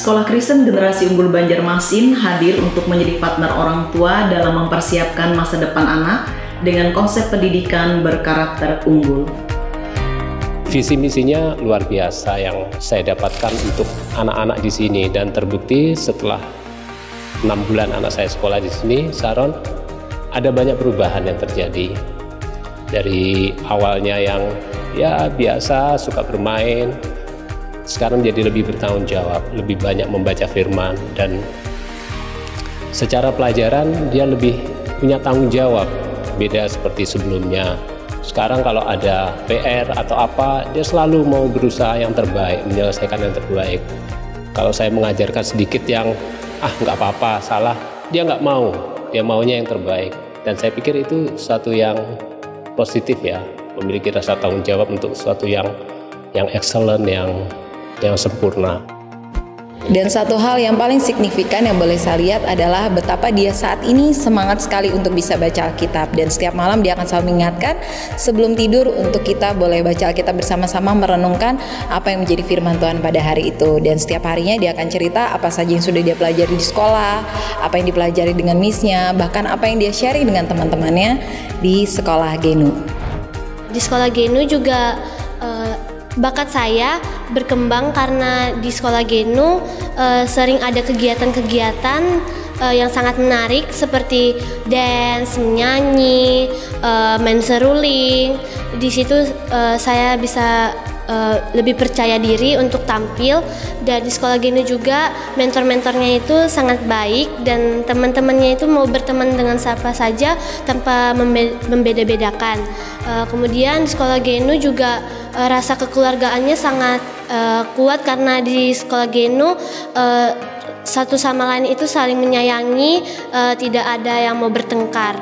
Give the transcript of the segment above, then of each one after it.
Sekolah Kristen Generasi Unggul Banjarmasin hadir untuk menjadi partner orang tua dalam mempersiapkan masa depan anak dengan konsep pendidikan berkarakter unggul. Visi misinya luar biasa yang saya dapatkan untuk anak-anak di sini, dan terbukti setelah 6 bulan anak saya sekolah di sini, Sharon, ada banyak perubahan yang terjadi. Dari awalnya yang ya biasa suka bermain, sekarang jadi lebih bertanggung jawab, lebih banyak membaca firman, dan secara pelajaran dia lebih punya tanggung jawab, beda seperti sebelumnya. Sekarang kalau ada PR atau apa, dia selalu mau berusaha yang terbaik, menyelesaikan yang terbaik. Kalau saya mengajarkan sedikit yang nggak apa-apa, salah, dia nggak mau, dia maunya yang terbaik. Dan saya pikir itu suatu yang positif ya, memiliki rasa tanggung jawab untuk sesuatu yang excellent, yang sempurna. Dan satu hal yang paling signifikan yang boleh saya lihat adalah betapa dia saat ini semangat sekali untuk bisa baca Alkitab. Dan setiap malam dia akan selalu mengingatkan sebelum tidur untuk kita boleh baca Alkitab bersama-sama, merenungkan apa yang menjadi firman Tuhan pada hari itu. Dan setiap harinya dia akan cerita apa saja yang sudah dia pelajari di sekolah, apa yang dipelajari dengan misnya, bahkan apa yang dia sharing dengan teman-temannya di sekolah Genu. Di sekolah Genu juga bakat saya berkembang karena di sekolah Genu sering ada kegiatan-kegiatan yang sangat menarik seperti dance, menyanyi, main seruling. Di situ saya bisa lebih percaya diri untuk tampil. Dan di sekolah Genu juga mentor-mentornya itu sangat baik, dan teman-temannya itu mau berteman dengan siapa saja tanpa membeda-bedakan. Kemudian di sekolah Genu juga rasa kekeluargaannya sangat kuat karena di sekolah Genu satu sama lain itu saling menyayangi, tidak ada yang mau bertengkar.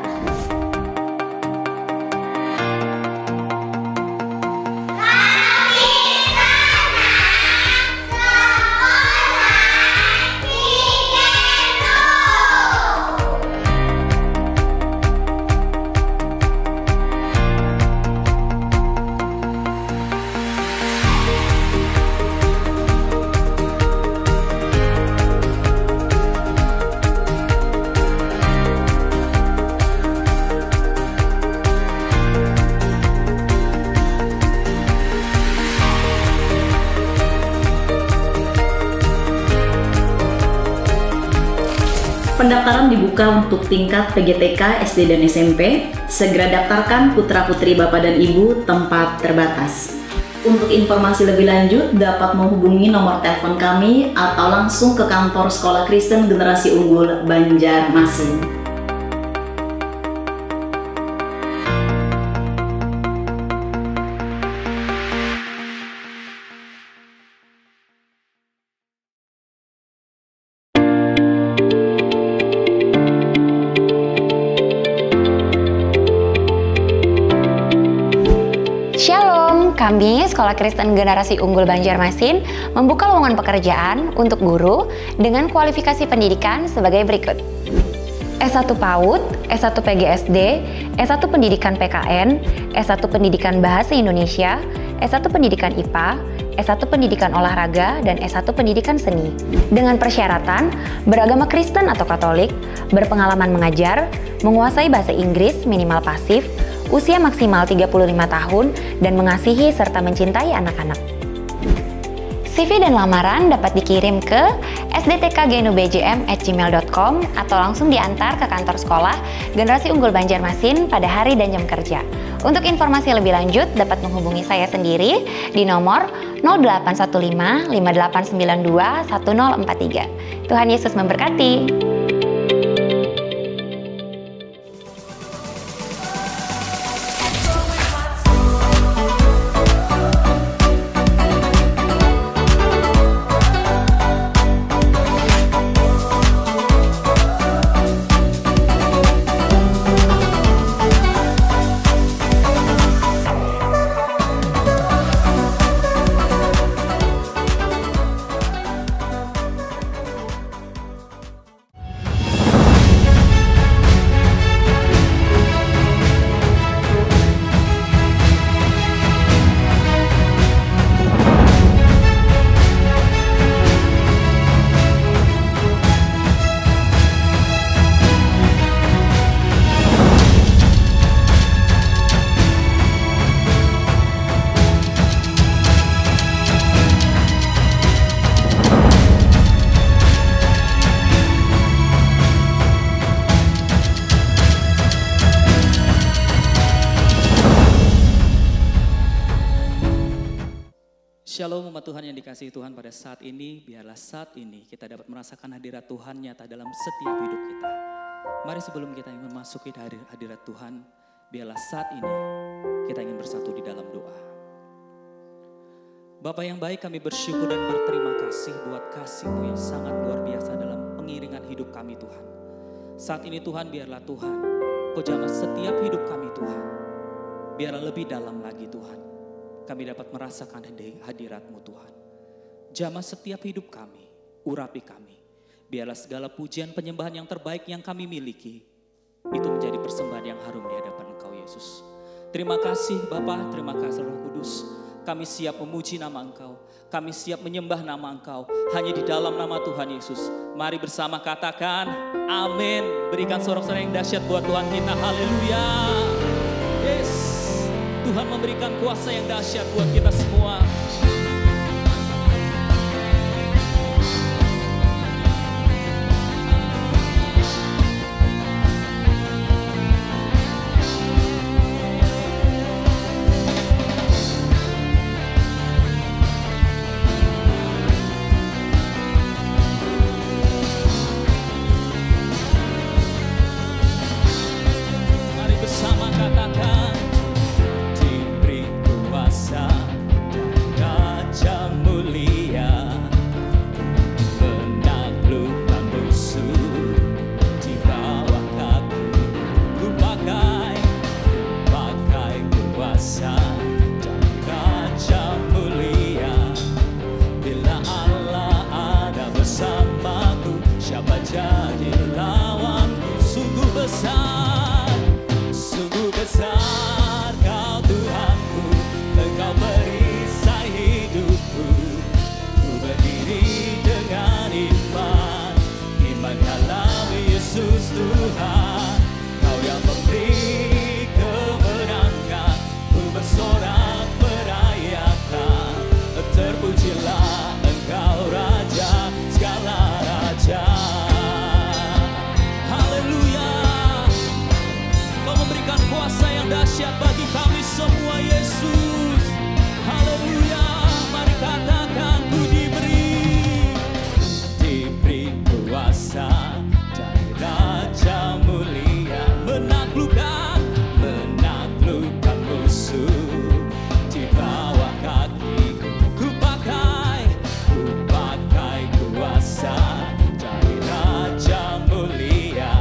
Pendaftaran dibuka untuk tingkat PGTK, SD, dan SMP. Segera daftarkan putra-putri Bapak dan Ibu, tempat terbatas. Untuk informasi lebih lanjut dapat menghubungi nomor telepon kami atau langsung ke kantor Sekolah Kristen Generasi Unggul Banjarmasin. Shalom, kami Sekolah Kristen Generasi Unggul Banjarmasin membuka lowongan pekerjaan untuk guru dengan kualifikasi pendidikan sebagai berikut. S1 PAUD, S1 PGSD, S1 Pendidikan PKN, S1 Pendidikan Bahasa Indonesia, S1 Pendidikan IPA, S1 Pendidikan Olahraga, dan S1 Pendidikan Seni. Dengan persyaratan beragama Kristen atau Katolik, berpengalaman mengajar, menguasai bahasa Inggris minimal pasif, usia maksimal 35 tahun, dan mengasihi serta mencintai anak-anak. CV dan lamaran dapat dikirim ke sdtkgenubjm@gmail.com atau langsung diantar ke kantor sekolah Generasi Unggul Banjarmasin pada hari dan jam kerja. Untuk informasi lebih lanjut dapat menghubungi saya sendiri di nomor 0815 5892 1043. Tuhan Yesus memberkati. Shalom umat Tuhan yang dikasihi Tuhan, pada saat ini, biarlah saat ini kita dapat merasakan hadirat Tuhan nyata dalam setiap hidup kita. Mari sebelum kita ingin memasuki hadirat Tuhan, biarlah saat ini kita ingin bersatu di dalam doa. Bapa yang baik, kami bersyukur dan berterima kasih buat kasih-Mu yang sangat luar biasa dalam pengiringan hidup kami Tuhan. Saat ini Tuhan, biarlah Tuhan, Kau jamah setiap hidup kami Tuhan. Biarlah lebih dalam lagi Tuhan, kami dapat merasakan hadirat-Mu Tuhan. Jamah setiap hidup kami, urapi kami. Biarlah segala pujian penyembahan yang terbaik yang kami miliki, itu menjadi persembahan yang harum di hadapan Engkau Yesus. Terima kasih Bapa, terima kasih Roh Kudus. Kami siap memuji nama Engkau, kami siap menyembah nama Engkau, hanya di dalam nama Tuhan Yesus. Mari bersama katakan amin. Berikan sorak-sorai yang dahsyat buat Tuhan kita, haleluya. Yes, Tuhan memberikan kuasa yang dahsyat buat kita semua. Mari bersama katakan, diberi kuasa Raja mulia, menaklukkan musuh di bawah kaki. Ku pakai kuasa dari Raja mulia. Bila Allah ada bersamaku, siapa jadi lawanku? Sungguh besar, sungguh besar Kau Tuhanku, Engkau perisai hidupku. Ku berdiri dengan iman, iman dalam Yesus Tuhan. Kau yang memberi kemenangan, ku bersorak merayakan. Terpujilah Engkau Raja segala raja. Haleluya. Kau memberikan kuasa yang dahsyat bagi kami semua Yesus. Haleluya. Mari katakan, ku diberi kuasa dari Raja mulia, menaklukkan musuh di bawah kakiku. Ku pakai kuasa dari Raja mulia.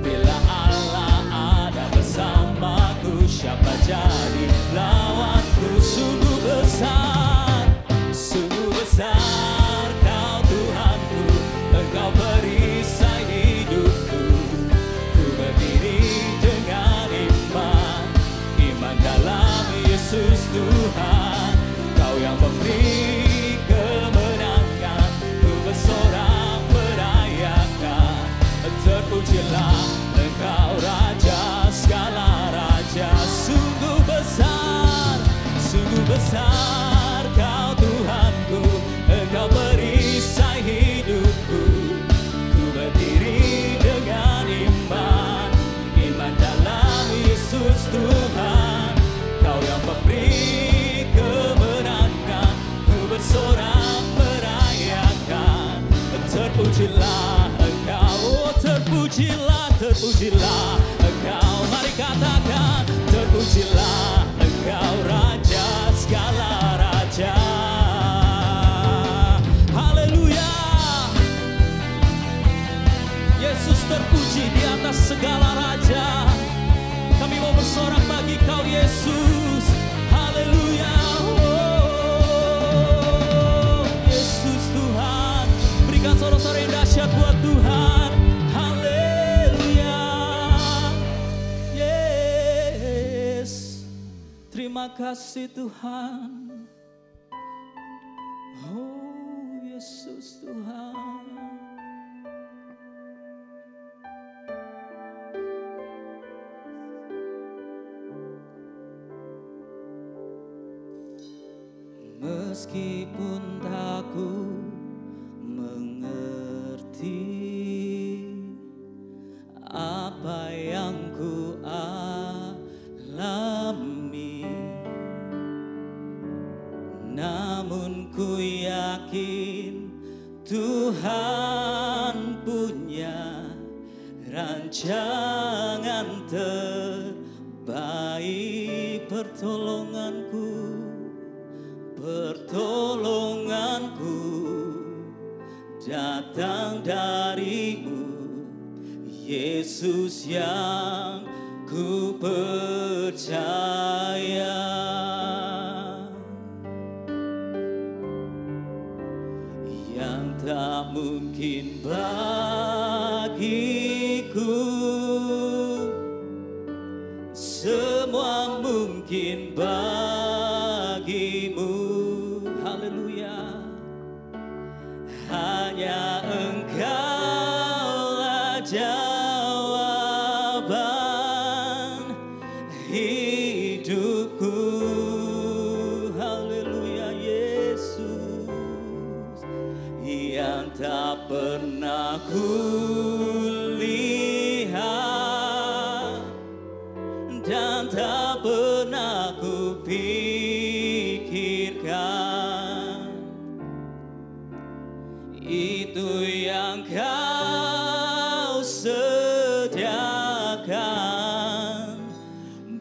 Bila Allah ada bersamaku, siapa jadi lawanku? Sungguh besar Kau Tuhanku, Engkau perisai hidupku. Ku berdiri dengan iman, iman dalam Yesus Tuhan. Kau yang memberi kemenangan, ku bersorak merayakan. Terpujilah Engkau Raja segala raja. Sungguh besar Kau Tuhanku, Engkau perisai hidupku. Ku berdiri dengan iman, iman dalam Yesus Tuhan. Kau yang memberi kemenangan, ku bersorak merayakan. Terpujilah Engkau, terpujilah Engkau. Mari katakan, terpujilah Engkau Raja segala raja. Haleluya. Yesus terpuji di atas segala raja. Kami mau bersorak bagi Kau Yesus. Haleluya. Oh, Yesus Tuhan, berikan sorak-sorai yang dahsyat buat Tuhan. Haleluya. Yes. Terima kasih Tuhan. Oh, Yesus Tuhan. Meskipun tak ku mengerti apa yang ku alami, rancangan terbaik. Pertolonganku datang darimu, Yesus yang ku percaya. Yang tak mungkin bagiku, semua mungkin bagimu. Haleluya. Hanya Engkaulah jawaban hidupku. Haleluya Yesus, yang tak pernah kulihat dan tak pernah kupikirkan. Itu yang Kau sediakan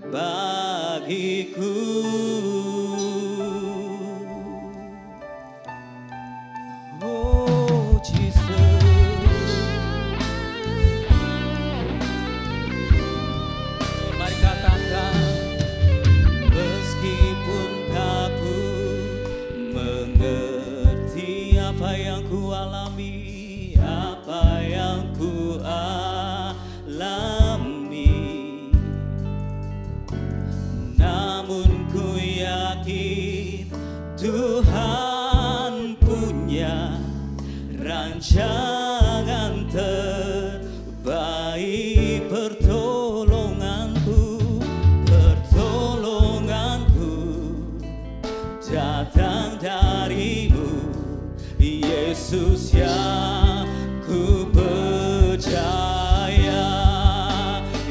bagiku. Oh Jesus, mari katakan, meskipun tak ku mengerti apa yang ku alami, apa yang ku alami, namun ku yakin Tuhan punya rancangan terbaik. Pertolonganku datang darimu, Yesus yang ku percaya.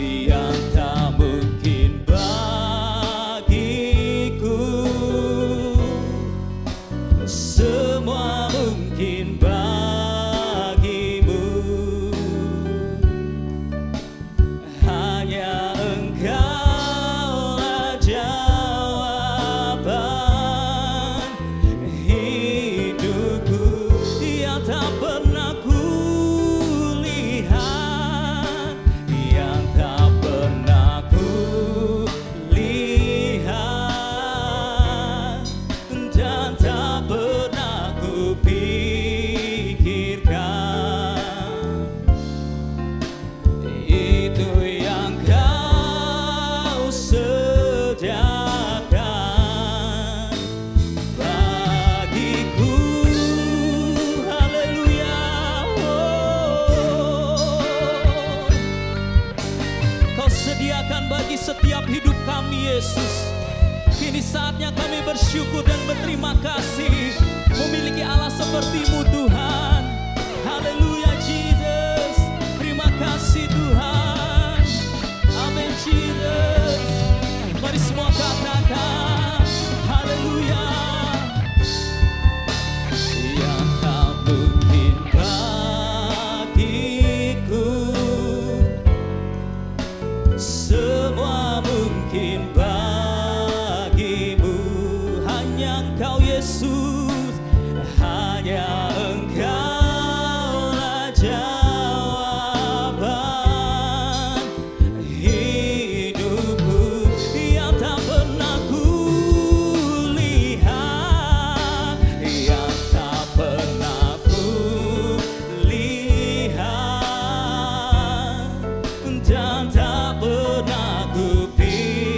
Yang tak mungkin bagiku, semua mungkin bagimu. Hanya Engkaulah jawaban hidupku. Yang tak pernah kulihat, yang tak pernah kulihat dan tak pernah kupikirkan. Itu yang Kau sediakan bagiku. Haleluya. Kau sediakan bagi setiap hidup kami Yesus. Kini saatnya kami bersyukur dan berterima kasih memiliki Allah seperti-Mu Tuhan. Haleluya Jesus. Terima kasih Tuhan. Amin Jesus. Mari semua katakan haleluya. Yang tak mungkin bagiku, semua mungkin bagimu. Hanya Engkau Yesus, hanya Engkaulah jawaban hidupku. Yang tak pernah kulihat, yang tak pernah kulihat dan tak pernah kupikirkan.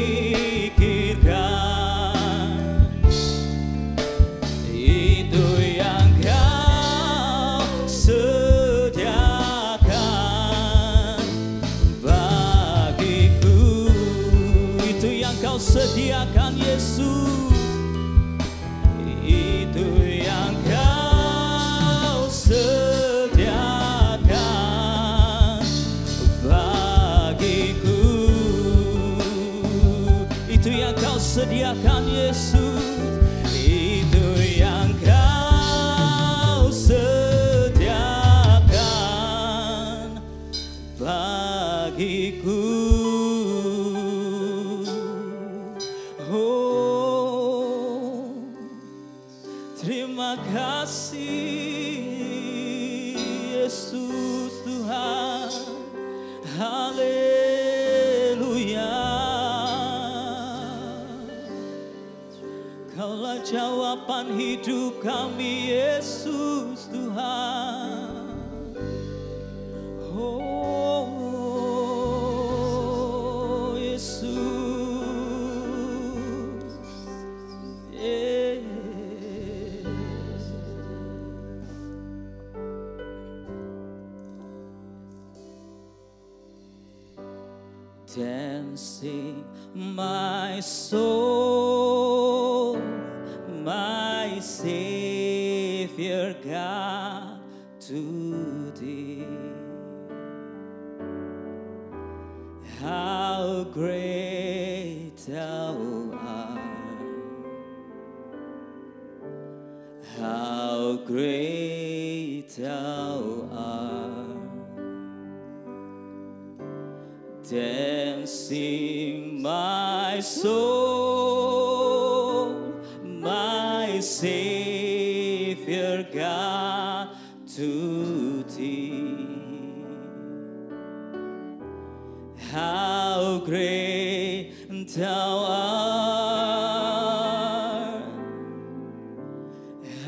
Itu yang Kau sediakan bagiku. Itu yang Kau sediakan Yesus. Itu yang Kau sediakan bagiku. Itu yang Kau sediakan Yesus. Itu yang Kau sediakan bagiku. bagiku. Oh, terima kasih Yesus Tuhan. Haleluya. Kaulah jawaban hidup kami Yesus Tuhan. Oh Yesus, yeah. Dancing my soul, my Savior God, to Thee. How great Thou art, how great Thou art. Dancing my soul, my Savior God, to Thee. How great Thou art,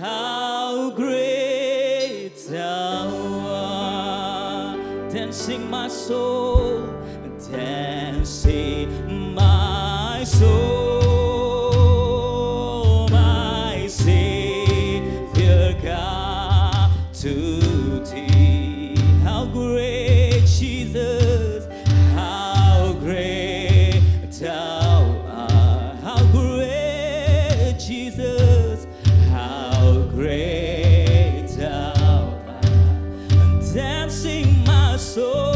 how great Thou art. Dancing my soul, dancing my soul, my Savior God, to Thee. How great Jesus, how great Thou art. How great Jesus, how great Thou art. Dancing my soul.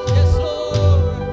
Yes, Lord.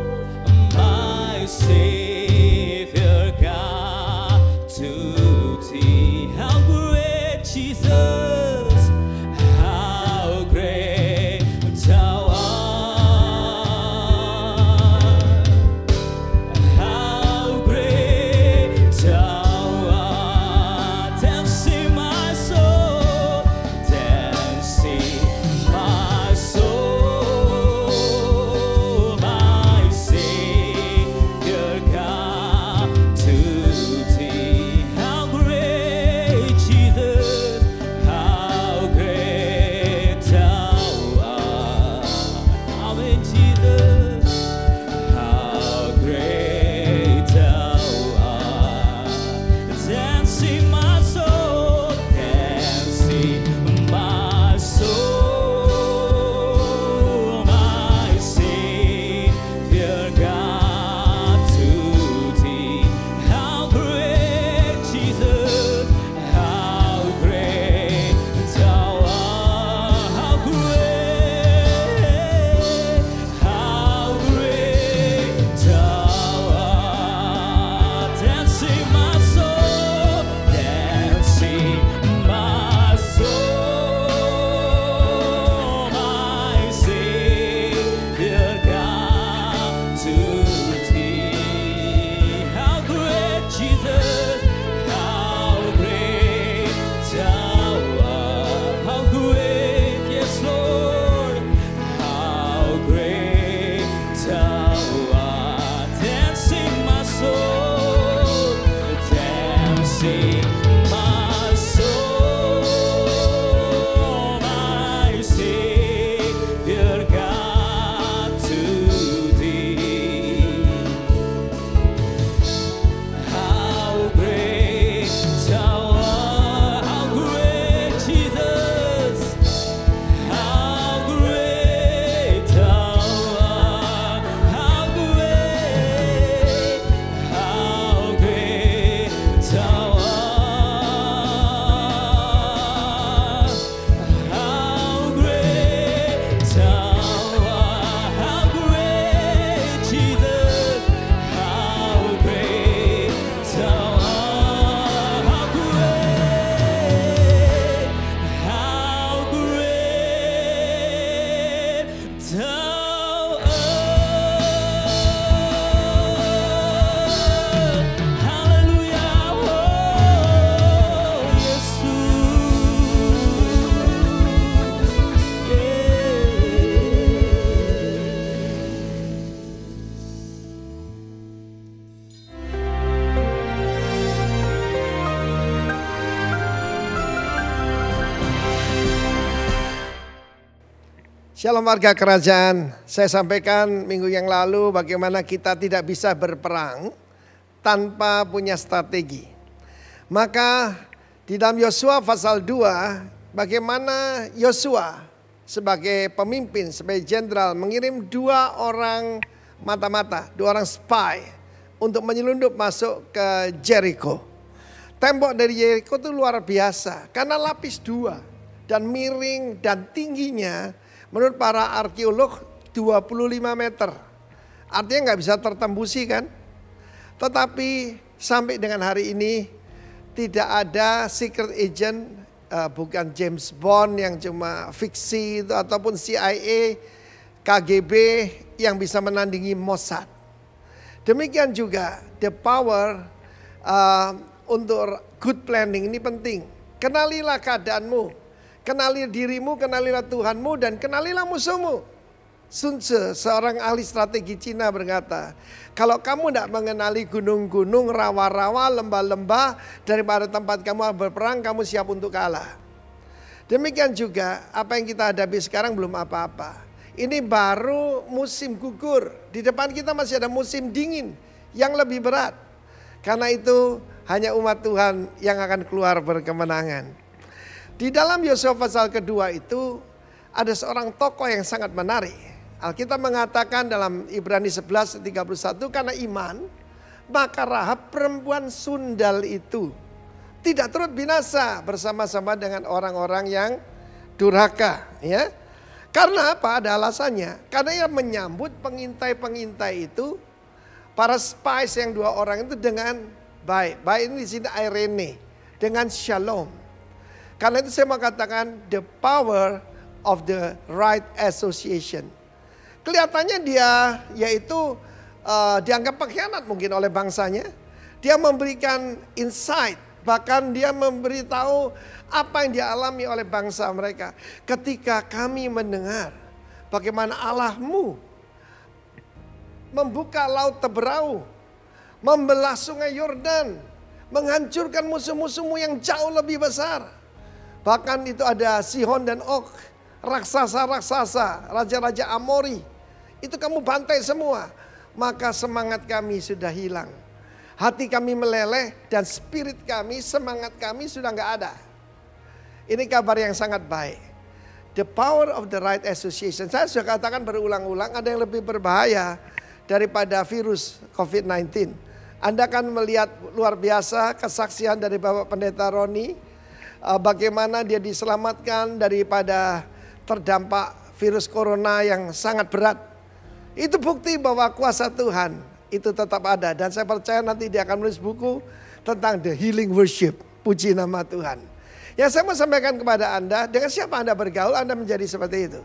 Shalom warga kerajaan, saya sampaikan minggu yang lalu bagaimana kita tidak bisa berperang tanpa punya strategi. Maka di dalam Yosua pasal 2, bagaimana Yosua sebagai pemimpin, sebagai jenderal mengirim 2 orang mata-mata, 2 orang spy untuk menyelundup masuk ke Jericho. Tembok dari Jericho itu luar biasa karena lapis 2 dan miring dan tingginya menurut para arkeolog 25 meter. Artinya nggak bisa tertembusi kan? Tetapi sampai dengan hari ini tidak ada secret agent, bukan James Bond yang cuma fiksi itu, ataupun CIA, KGB yang bisa menandingi Mossad. Demikian juga the power untuk good planning ini penting. Kenalilah keadaanmu. Kenali dirimu, kenalilah Tuhanmu, dan kenalilah musuhmu. Sun Tzu, seorang ahli strategi Cina berkata, kalau kamu tidak mengenali gunung-gunung, rawa-rawa, lembah-lembah, daripada tempat kamu berperang, kamu siap untuk kalah. Demikian juga apa yang kita hadapi sekarang belum apa-apa. Ini baru musim gugur. Di depan kita masih ada musim dingin yang lebih berat. Karena itu hanya umat Tuhan yang akan keluar berkemenangan. Di dalam Yosua pasal kedua itu ada seorang tokoh yang sangat menarik. Alkitab mengatakan dalam Ibrani 11:31, karena iman maka Rahab perempuan sundal itu tidak turut binasa bersama-sama dengan orang-orang yang durhaka. Ya. Karena apa? Ada alasannya. Karena ia menyambut pengintai-pengintai itu, para spies yang 2 orang itu dengan baik. Baik ini di sini Irene, dengan shalom. Karena itu saya mau katakan the power of the right association. Kelihatannya dia yaitu dianggap pengkhianat mungkin oleh bangsanya. Dia memberikan insight, bahkan dia memberitahu apa yang dialami oleh bangsa mereka. Ketika kami mendengar bagaimana Allahmu membuka laut Teberau, membelah sungai Yordan, menghancurkan musuh-musuhmu yang jauh lebih besar. Bahkan itu ada Sihon dan Og, raksasa-raksasa, raja-raja Amori. Itu kamu bantai semua. Maka semangat kami sudah hilang. Hati kami meleleh dan spirit kami, semangat kami sudah nggak ada. Ini kabar yang sangat baik. The power of the right association. Saya sudah katakan berulang-ulang, ada yang lebih berbahaya daripada virus COVID-19. Anda akan melihat luar biasa kesaksian dari Bapak Pendeta Roni. Bagaimana dia diselamatkan daripada terdampak virus corona yang sangat berat. Itu bukti bahwa kuasa Tuhan itu tetap ada. Dan saya percaya nanti dia akan menulis buku tentang the healing worship. Puji nama Tuhan. Yang saya mau sampaikan kepada Anda, dengan siapa Anda bergaul, Anda menjadi seperti itu.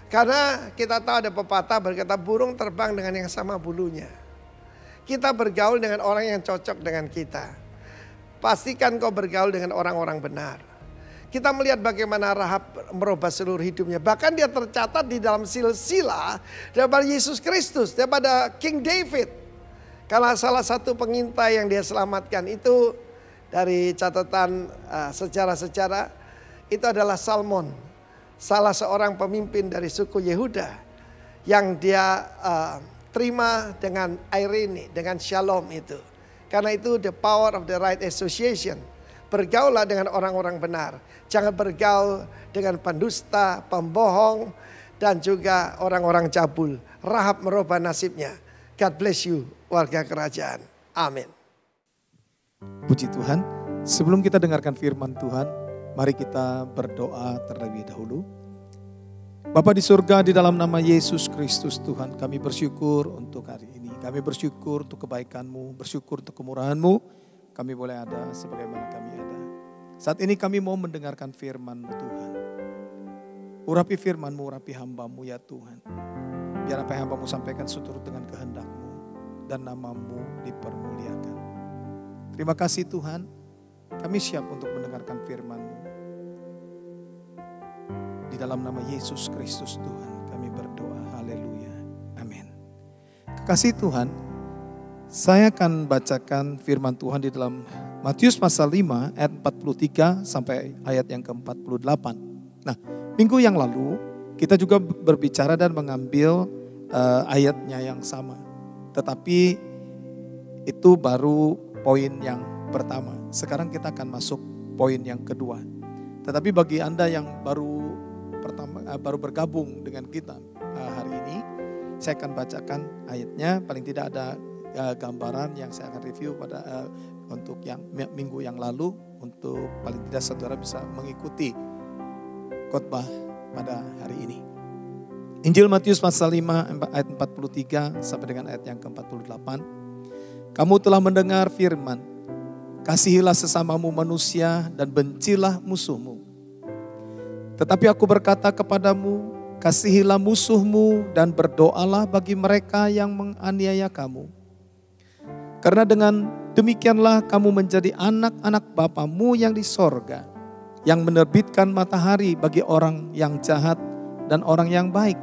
Karena kita tahu ada pepatah berkata burung terbang dengan yang sama bulunya. Kita bergaul dengan orang yang cocok dengan kita. Pastikan kau bergaul dengan orang-orang benar. Kita melihat bagaimana Rahab merubah seluruh hidupnya. Bahkan dia tercatat di dalam silsilah daripada Yesus Kristus, daripada King David. Karena salah satu pengintai yang dia selamatkan itu dari catatan sejarah-sejarah itu adalah Salmon. Salah seorang pemimpin dari suku Yehuda yang dia terima dengan Irene, dengan shalom itu. Karena itu the power of the right association. Bergaullah dengan orang-orang benar. Jangan bergaul dengan pendusta, pembohong, dan juga orang-orang cabul. Rahab merubah nasibnya. God bless you, warga kerajaan. Amin. Puji Tuhan. Sebelum kita dengarkan firman Tuhan, mari kita berdoa terlebih dahulu. Bapa di surga, di dalam nama Yesus Kristus Tuhan, kami bersyukur untuk hari ini. Kami bersyukur untuk kebaikan-Mu, bersyukur untuk kemurahan-Mu. Kami boleh ada sebagaimana kami ada. Saat ini kami mau mendengarkan firman-Mu Tuhan. Urapi firman-Mu, urapi hamba-Mu ya Tuhan. Biar apa yang hamba-Mu sampaikan seturut dengan kehendak-Mu dan nama-Mu dipermuliakan. Terima kasih Tuhan, kami siap untuk mendengarkan firman-Mu. Di dalam nama Yesus Kristus Tuhan kami berdoa. Haleluya. Amin. Kekasih Tuhan, saya akan bacakan firman Tuhan di dalam Matius pasal 5 ayat 43 sampai ayat yang ke-48. Nah, minggu yang lalu kita juga berbicara dan mengambil ayatnya yang sama. Tetapi itu baru poin yang pertama. Sekarang kita akan masuk poin yang kedua. Tetapi bagi Anda yang baru bergabung dengan kita hari ini, saya akan bacakan ayatnya. Paling tidak ada gambaran yang saya akan review pada untuk yang minggu yang lalu, untuk paling tidak saudara bisa mengikuti khotbah pada hari ini. Injil Matius pasal 5 ayat 43 sampai dengan ayat yang ke-48. Kamu telah mendengar firman, kasihilah sesamamu manusia dan bencilah musuhmu. Tetapi aku berkata kepadamu, kasihilah musuhmu dan berdoalah bagi mereka yang menganiaya kamu. Karena dengan demikianlah kamu menjadi anak-anak Bapamu yang di sorga, yang menerbitkan matahari bagi orang yang jahat dan orang yang baik,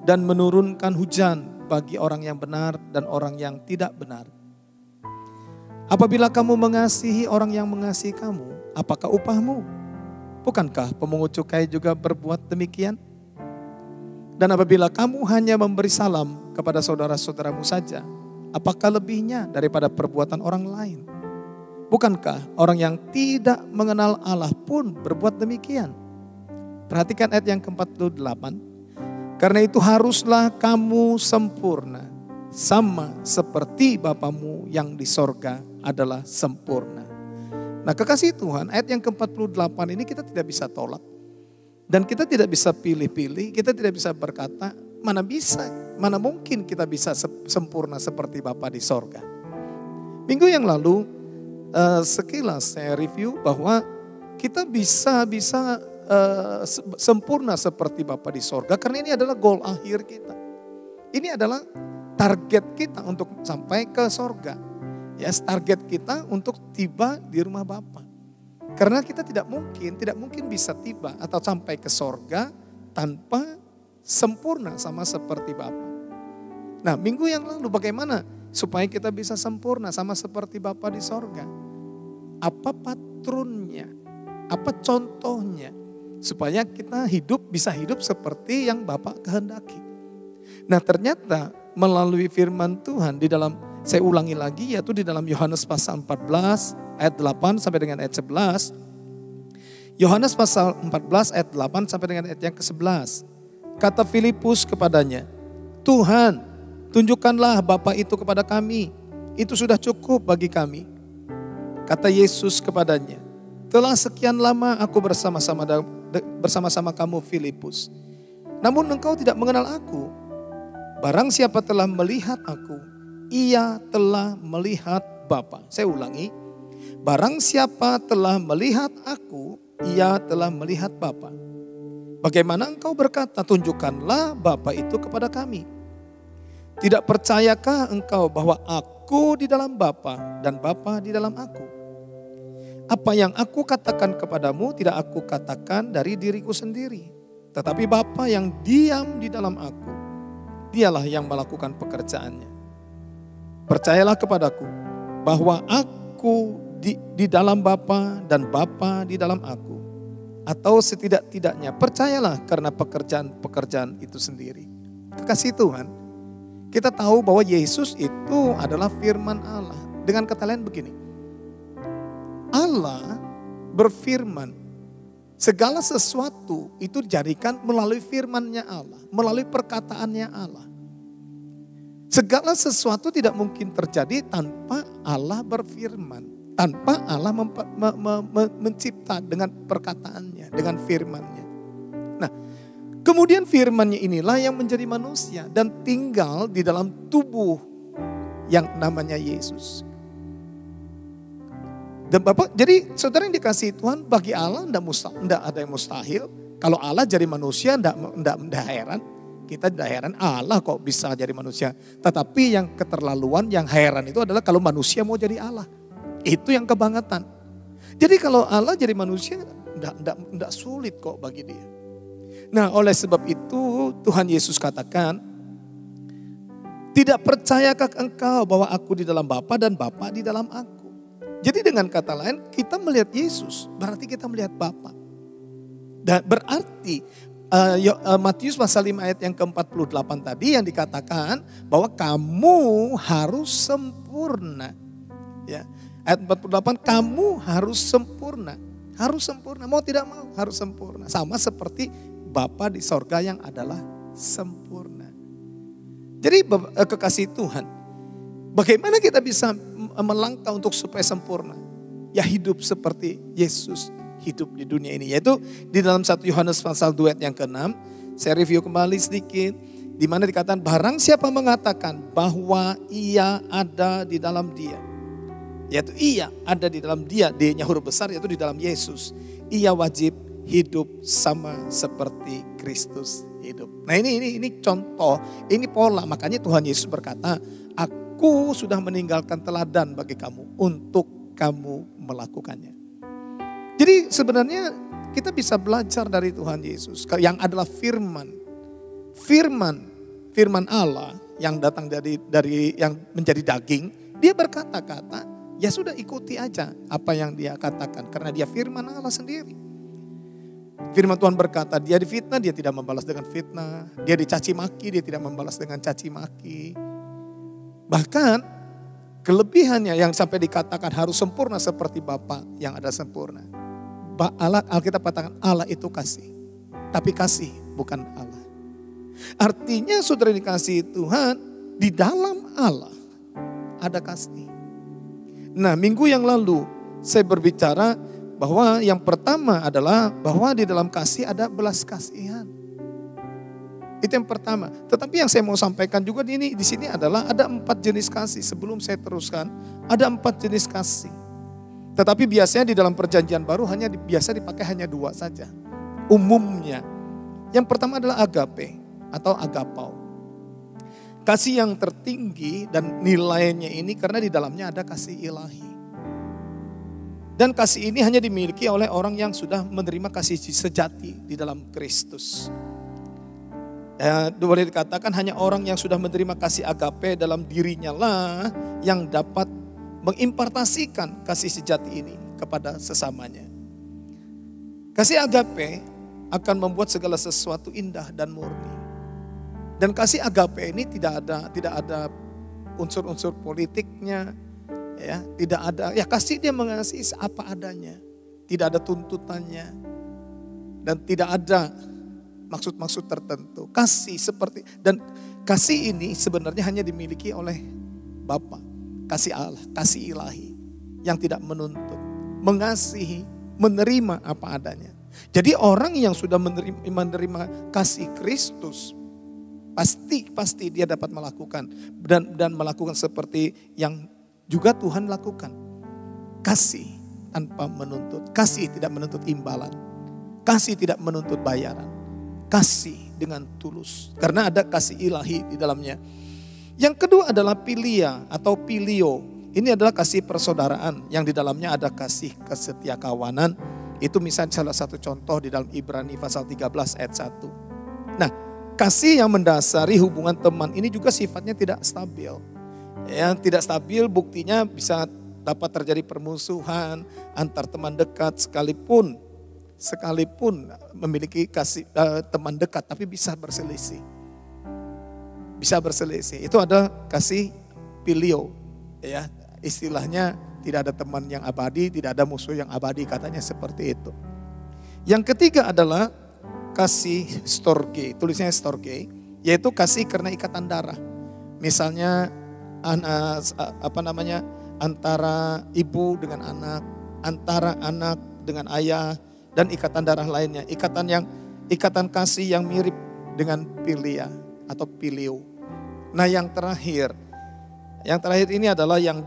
dan menurunkan hujan bagi orang yang benar dan orang yang tidak benar. Apabila kamu mengasihi orang yang mengasihi kamu, apakah upahmu? Bukankah pemungut cukai juga berbuat demikian? Dan apabila kamu hanya memberi salam kepada saudara-saudaramu saja, apakah lebihnya daripada perbuatan orang lain? Bukankah orang yang tidak mengenal Allah pun berbuat demikian? Perhatikan ayat yang ke-48. Karena itu haruslah kamu sempurna, sama seperti Bapamu yang di sorga adalah sempurna. Nah, kekasih Tuhan, ayat yang ke-48 ini kita tidak bisa tolak. Dan kita tidak bisa pilih-pilih, kita tidak bisa berkata, mana mungkin kita bisa sempurna seperti Bapa di sorga. Minggu yang lalu, sekilas saya review bahwa kita bisa sempurna seperti Bapa di sorga, karena ini adalah goal akhir kita. Ini adalah target kita untuk sampai ke sorga. Ya, target kita untuk tiba di rumah Bapa. Karena kita tidak mungkin bisa tiba atau sampai ke sorga tanpa sempurna sama seperti Bapa. Nah, minggu yang lalu bagaimana supaya kita bisa sempurna sama seperti Bapa di sorga? Apa patronnya? Apa contohnya? Supaya kita bisa hidup seperti yang Bapa kehendaki. Nah, ternyata melalui firman Tuhan di dalam, saya ulangi lagi, yaitu di dalam Yohanes pasal 14 ayat 8 sampai dengan ayat 11. Yohanes pasal 14 ayat 8 sampai dengan ayat yang ke-11. Kata Filipus kepadanya, Tuhan, tunjukkanlah Bapa itu kepada kami, itu sudah cukup bagi kami. Kata Yesus kepadanya, telah sekian lama aku bersama-sama kamu Filipus, namun engkau tidak mengenal aku. Barang siapa telah melihat aku, ia telah melihat Bapa. Saya ulangi, barang siapa telah melihat aku, ia telah melihat Bapa. Bagaimana engkau berkata, tunjukkanlah Bapa itu kepada kami? Tidak percayakah engkau bahwa aku di dalam Bapa dan Bapa di dalam aku? Apa yang aku katakan kepadamu tidak aku katakan dari diriku sendiri, tetapi Bapa yang diam di dalam aku, dialah yang melakukan pekerjaannya. Percayalah kepadaku bahwa aku di dalam Bapa dan Bapa di dalam aku. Atau setidak-tidaknya percayalah karena pekerjaan-pekerjaan itu sendiri. Kekasih Tuhan, kita tahu bahwa Yesus itu adalah firman Allah. Dengan kata lain begini, Allah berfirman, segala sesuatu itu dijadikan melalui firman-Nya Allah, melalui perkataannya Allah. Segala sesuatu tidak mungkin terjadi tanpa Allah berfirman, tanpa Allah mencipta dengan perkataannya, dengan firman-Nya. Nah, kemudian firman-Nya inilah yang menjadi manusia dan tinggal di dalam tubuh yang namanya Yesus. Dan Bapak, jadi saudara yang dikasihi Tuhan, bagi Allah tidak ada yang mustahil. Kalau Allah jadi manusia tidak heran. Kita tidak heran Allah kok bisa jadi manusia. Tetapi yang keterlaluan, yang heran itu adalah kalau manusia mau jadi Allah. Itu yang kebangetan. Jadi kalau Allah jadi manusia tidak sulit kok bagi dia. Nah, oleh sebab itu Tuhan Yesus katakan, tidak percayakah engkau bahwa aku di dalam Bapa dan Bapa di dalam aku? Jadi dengan kata lain, kita melihat Yesus berarti kita melihat Bapa. Dan berarti Matius pasal 5 ayat yang ke-48 tadi yang dikatakan bahwa kamu harus sempurna. Ya. Ayat 48, kamu harus sempurna. Harus sempurna, mau tidak mau harus sempurna. Sama seperti Bapa di sorga yang adalah sempurna. Jadi kekasih Tuhan, bagaimana kita bisa melangkah untuk supaya sempurna? Ya hidup seperti Yesus hidup di dunia ini. Yaitu di dalam 1 Yohanes pasal 2 ayat yang ke-6. Saya review kembali sedikit. Di mana dikatakan barang siapa mengatakan bahwa ia ada di dalam dia. Yaitu ia ada di dalam dia. D-nya huruf besar yaitu di dalam Yesus. Ia wajib hidup sama seperti Kristus hidup. Nah ini contoh, ini pola. Makanya Tuhan Yesus berkata, aku sudah meninggalkan teladan bagi kamu untuk kamu melakukannya. Jadi sebenarnya kita bisa belajar dari Tuhan Yesus yang adalah firman Allah yang datang dari yang menjadi daging. Dia berkata-kata, ya sudah ikuti aja apa yang dia katakan karena dia firman Allah sendiri. Firman Tuhan berkata, dia difitnah, dia tidak membalas dengan fitnah. Dia dicaci maki, dia tidak membalas dengan caci maki. Bahkan kelebihannya yang sampai dikatakan harus sempurna seperti Bapa yang ada sempurna. Alkitab katakan Allah itu kasih. Tapi kasih bukan Allah. Artinya saudara dikasih Tuhan, di dalam Allah ada kasih. Nah minggu yang lalu saya berbicara bahwa yang pertama adalah bahwa di dalam kasih ada belas kasihan. Itu yang pertama. Tetapi yang saya mau sampaikan juga di sini adalah ada 4 jenis kasih. Sebelum saya teruskan, ada 4 jenis kasih. Tetapi biasanya di dalam perjanjian baru biasa dipakai hanya 2 saja. Umumnya. Yang pertama adalah agape atau agapau. Kasih yang tertinggi dan nilainya ini karena di dalamnya ada kasih ilahi. Dan kasih ini hanya dimiliki oleh orang yang sudah menerima kasih sejati di dalam Kristus. Boleh dikatakan hanya orang yang sudah menerima kasih agape dalam dirinya lah yang dapat mengimpartasikan kasih sejati ini kepada sesamanya. Kasih agape akan membuat segala sesuatu indah dan murni. Dan kasih agape ini tidak ada unsur-unsur politiknya, ya, tidak ada. Ya kasih dia mengasihi apa adanya, tidak ada tuntutannya dan tidak ada maksud-maksud tertentu. Kasih seperti dan kasih ini sebenarnya hanya dimiliki oleh Bapa. Kasih Allah, kasih ilahi yang tidak menuntut, mengasihi, menerima apa adanya. Jadi orang yang sudah menerima kasih Kristus pasti dia dapat melakukan dan melakukan seperti yang juga Tuhan lakukan. Kasih tanpa menuntut, kasih tidak menuntut imbalan, kasih tidak menuntut bayaran, kasih dengan tulus karena ada kasih ilahi di dalamnya. Yang kedua adalah pilia atau pilio. Ini adalah kasih persaudaraan yang di dalamnya ada kasih kesetiakawanan. Itu misalnya salah satu contoh di dalam Ibrani pasal 13 ayat 1. Nah, kasih yang mendasari hubungan teman ini juga sifatnya tidak stabil. Ya, tidak stabil buktinya bisa dapat terjadi permusuhan antar teman dekat sekalipun memiliki kasih teman dekat tapi bisa berselisih. Bisa berselisih. Itu ada kasih pilio. Ya, istilahnya tidak ada teman yang abadi, tidak ada musuh yang abadi, katanya seperti itu. Yang ketiga adalah kasih storge, tulisnya storge, yaitu kasih karena ikatan darah. Misalnya antara ibu dengan anak, antara anak dengan ayah dan ikatan darah lainnya, ikatan kasih yang mirip dengan pilia atau pilio. Nah, yang terakhir ini adalah yang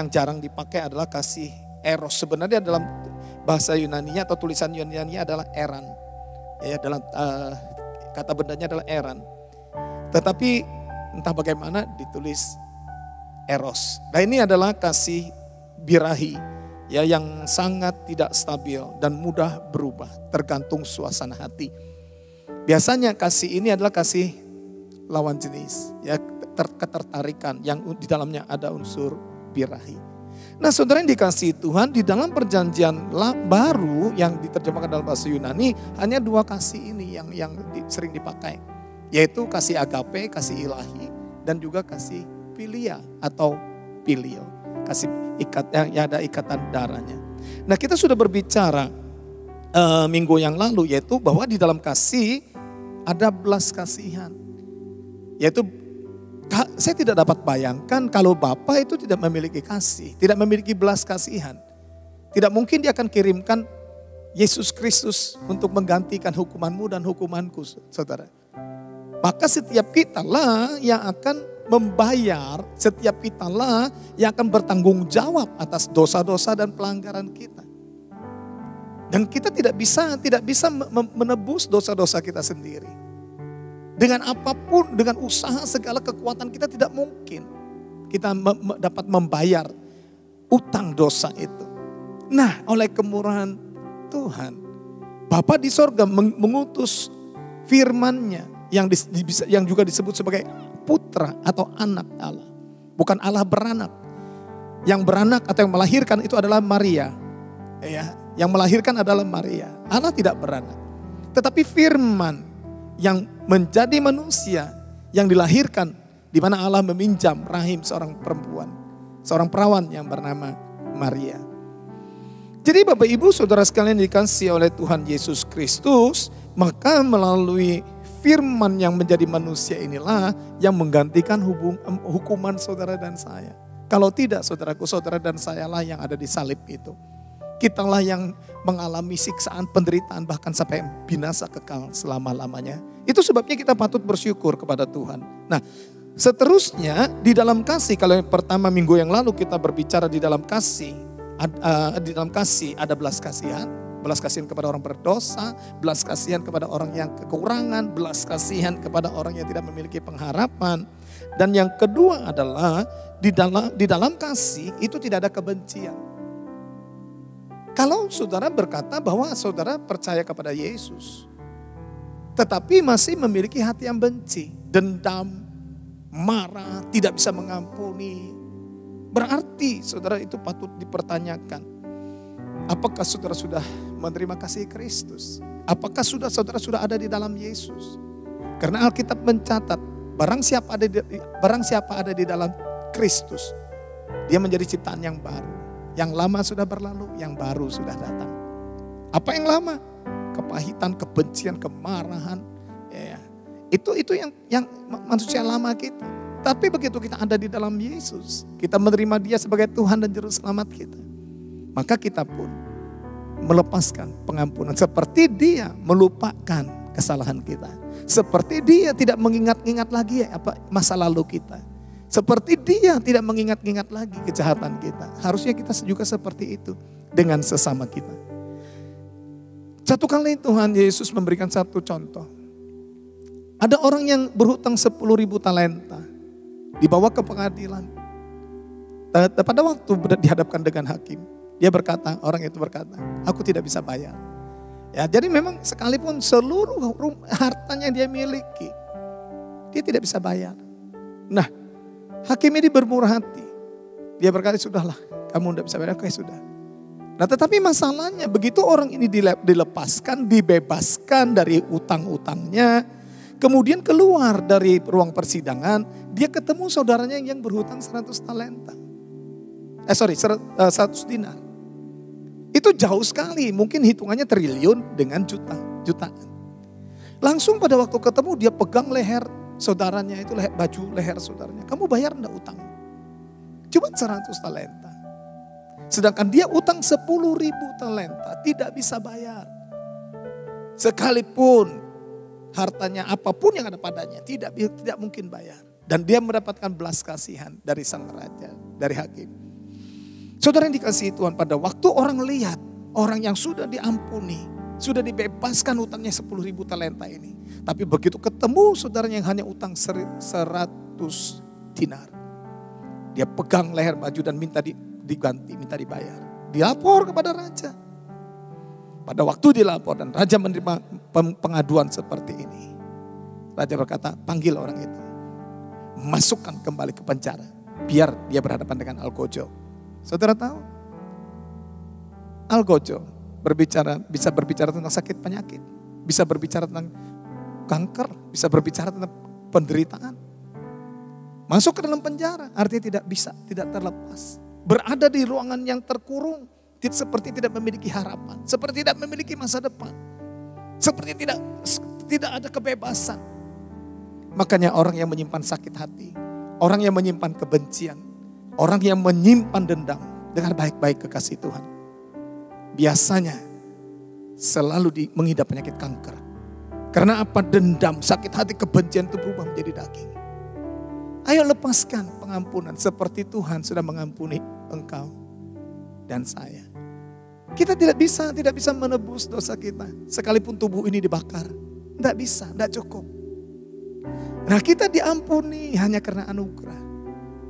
jarang dipakai adalah kasih eros. Sebenarnya dalam bahasa Yunani-nya atau tulisan Yunani-nya adalah eran. Ya, dalam kata bendanya adalah eran. Tetapi entah bagaimana ditulis eros. Nah, ini adalah kasih birahi ya yang sangat tidak stabil dan mudah berubah tergantung suasana hati. Biasanya kasih ini adalah kasih lawan jenis, ya, ketertarikan yang di dalamnya ada unsur birahi. Nah saudara yang dikasihi Tuhan, di dalam perjanjian baru yang diterjemahkan dalam bahasa Yunani, hanya 2 kasih ini yang sering dipakai. Yaitu kasih agape, kasih ilahi, dan juga kasih philia atau filio. Kasih yang ada ikatan darahnya. Nah kita sudah berbicara minggu yang lalu, yaitu bahwa di dalam kasih ada belas kasihan. Yaitu saya tidak dapat bayangkan kalau Bapa itu tidak memiliki kasih, tidak memiliki belas kasihan. Tidak mungkin dia akan kirimkan Yesus Kristus untuk menggantikan hukumanmu dan hukumanku, saudara. Maka setiap kita lah yang akan membayar, setiap kita lah yang akan bertanggung jawab atas dosa-dosa dan pelanggaran kita. Dan kita tidak bisa menebus dosa-dosa kita sendiri. Dengan apapun, dengan usaha segala kekuatan kita tidak mungkin kita dapat membayar utang dosa itu. Nah, oleh kemurahan Tuhan, Bapa di sorga mengutus firman-Nya yang juga disebut sebagai putra atau anak Allah. Bukan Allah beranak. Yang beranak atau yang melahirkan itu adalah Maria. Ya, yang melahirkan adalah Maria. Allah tidak beranak. Tetapi firman yang menjadi manusia, yang dilahirkan, di mana Allah meminjam rahim seorang perempuan, seorang perawan yang bernama Maria. Jadi Bapak Ibu Saudara sekalian dikasihi oleh Tuhan Yesus Kristus, maka melalui firman yang menjadi manusia inilah yang menggantikan hukuman saudara dan saya. Kalau tidak saudaraku, saudara dan saya lah yang ada di salib itu. Kitalah yang mengalami siksaan, penderitaan, bahkan sampai binasa kekal selama-lamanya. Itu sebabnya kita patut bersyukur kepada Tuhan. Nah, seterusnya di dalam kasih, kalau yang pertama minggu yang lalu kita berbicara di dalam kasih. Di dalam kasih ada belas kasihan. Belas kasihan kepada orang berdosa, belas kasihan kepada orang yang kekurangan, belas kasihan kepada orang yang tidak memiliki pengharapan. Dan yang kedua adalah di dalam kasih itu tidak ada kebencian. Kalau saudara berkata bahwa saudara percaya kepada Yesus, tetapi masih memiliki hati yang benci, dendam, marah, tidak bisa mengampuni, berarti saudara itu patut dipertanyakan. Apakah saudara sudah menerima kasih Kristus? Apakah saudara sudah ada di dalam Yesus? Karena Alkitab mencatat, barang siapa ada di dalam Kristus, dia menjadi ciptaan yang baru. Yang lama sudah berlalu, yang baru sudah datang. Apa yang lama? Kepahitan, kebencian, kemarahan. Ya, itu yang manusia lama kita. Tapi begitu kita ada di dalam Yesus, kita menerima Dia sebagai Tuhan dan Juru Selamat kita, maka kita pun melepaskan pengampunan. Seperti Dia melupakan kesalahan kita. Seperti Dia tidak mengingat-ingat lagi masa lalu kita. Seperti Dia tidak mengingat-ingat lagi kejahatan kita. Harusnya kita juga seperti itu dengan sesama kita. Satu kali Tuhan Yesus memberikan satu contoh. Ada orang yang berhutang 10.000 talenta. Dibawa ke pengadilan. Pada waktu dihadapkan dengan hakim. Orang itu berkata, aku tidak bisa bayar. Ya, jadi memang sekalipun seluruh hartanya dia miliki, dia tidak bisa bayar. Nah, hakim ini bermurah hati. Dia berkata, sudahlah, kamu tidak bisa bayar, oke sudah. Nah tetapi masalahnya begitu orang ini dilepaskan, dibebaskan dari utang-utangnya. Kemudian keluar dari ruang persidangan, dia ketemu saudaranya yang berhutang 100 talenta. 100 dinar. Itu jauh sekali, mungkin hitungannya triliun dengan jutaan. Langsung pada waktu ketemu dia pegang leher saudaranya itu, baju leher saudaranya. Kamu bayar enggak utang? Cuma 100 talenta. Sedangkan dia utang 10.000 talenta, tidak bisa bayar. Sekalipun hartanya apapun yang ada padanya, tidak mungkin bayar. Dan dia mendapatkan belas kasihan dari sang raja, dari hakim. Saudara yang dikasihi Tuhan, pada waktu orang lihat orang yang sudah diampuni, sudah dibebaskan utangnya 10.000 talenta ini. Tapi begitu ketemu saudaranya yang hanya utang 100 dinar. Dia pegang leher baju dan minta diganti, minta dibayar. Dilapor kepada raja. Pada waktu dilapor dan raja menerima pengaduan seperti ini. Raja berkata, panggil orang itu. Masukkan kembali ke penjara. Biar dia berhadapan dengan Algojo. Saudara tahu? Algojo bisa berbicara tentang sakit penyakit, bisa berbicara tentang kanker, bisa berbicara tentang penderitaan. Masuk ke dalam penjara, artinya tidak terlepas. Berada di ruangan yang terkurung, seperti tidak memiliki harapan, seperti tidak memiliki masa depan, seperti tidak ada kebebasan. Makanya orang yang menyimpan sakit hati, orang yang menyimpan kebencian, orang yang menyimpan dendam, dengar baik-baik kekasih Tuhan, biasanya selalu mengidap penyakit kanker. Karena apa? Dendam, sakit hati, kebencian itu berubah menjadi daging. Ayo lepaskan pengampunan seperti Tuhan sudah mengampuni engkau dan saya. Kita tidak bisa menebus dosa kita. Sekalipun tubuh ini dibakar. Tidak bisa, tidak cukup. Nah, kita diampuni hanya karena anugerah.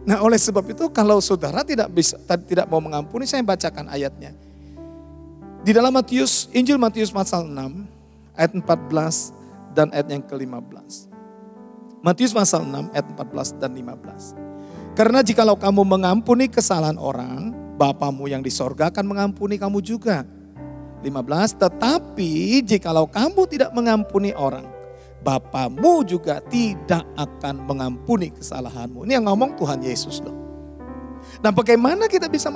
Nah, oleh sebab itu kalau saudara tidak mau mengampuni, saya bacakan ayatnya. Di dalam Injil Matius pasal 6 ayat 14 dan ayat yang ke-15. Matius pasal 6 ayat 14 dan 15. Karena jikalau kamu mengampuni kesalahan orang, Bapamu yang di sorga akan mengampuni kamu juga. 15, tetapi jikalau kamu tidak mengampuni orang, Bapamu juga tidak akan mengampuni kesalahanmu. Ini yang ngomong Tuhan Yesus loh. Nah, bagaimana kita bisa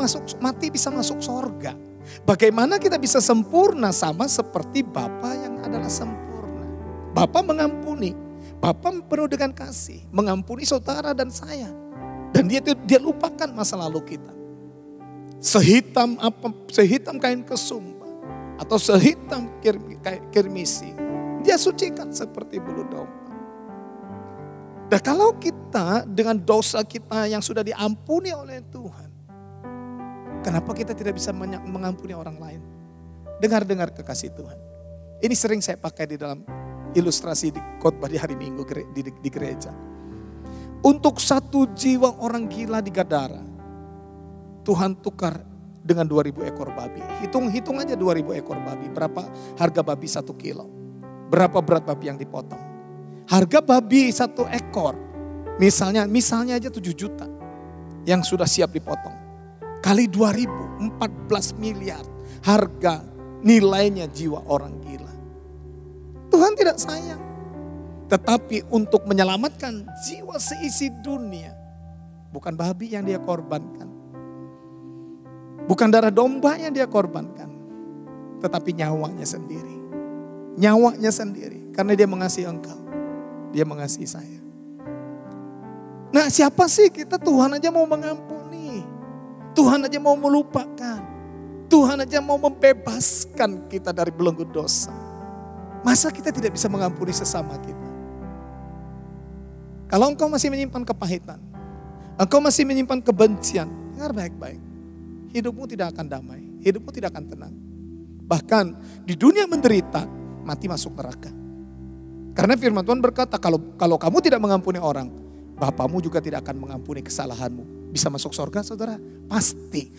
bisa masuk sorga? Bagaimana kita bisa sempurna sama seperti Bapa yang adalah sempurna? Bapa mengampuni. Bapa penuh dengan kasih, mengampuni saudara dan saya. Dan dia lupakan masa lalu kita. Sehitam kain kesumba atau sehitam kirmisi, dia sucikan seperti bulu domba. Dan kalau kita dengan dosa kita yang sudah diampuni oleh Tuhan, kenapa kita tidak bisa mengampuni orang lain? Dengar kekasih Tuhan. Ini sering saya pakai di dalam ilustrasi di khotbah di hari Minggu di gereja. Untuk 1 jiwa orang gila di Gadara, Tuhan tukar dengan 2.000 ekor babi. Hitung aja 2.000 ekor babi. Berapa harga babi 1 kilo? Berapa berat babi yang dipotong? Harga babi 1 ekor, misalnya aja 7 juta yang sudah siap dipotong. Kali 2.000, 14 miliar harga nilainya jiwa orang gila. Tuhan tidak sayang. Tetapi untuk menyelamatkan jiwa seisi dunia, bukan babi yang dia korbankan. Bukan darah domba yang dia korbankan. Tetapi nyawanya sendiri. Nyawanya sendiri. Karena dia mengasihi engkau. Dia mengasihi saya. Nah, siapa sih kita? Tuhan aja mau mengampuni. Tuhan aja mau melupakan. Tuhan aja mau membebaskan kita dari belenggu dosa. Masa kita tidak bisa mengampuni sesama kita? Kalau engkau masih menyimpan kepahitan, engkau masih menyimpan kebencian, dengar baik-baik. Hidupmu tidak akan damai, hidupmu tidak akan tenang. Bahkan di dunia menderita, mati masuk neraka. Karena firman Tuhan berkata, kalau kamu tidak mengampuni orang, Bapamu juga tidak akan mengampuni kesalahanmu. Bisa masuk surga, saudara? Pasti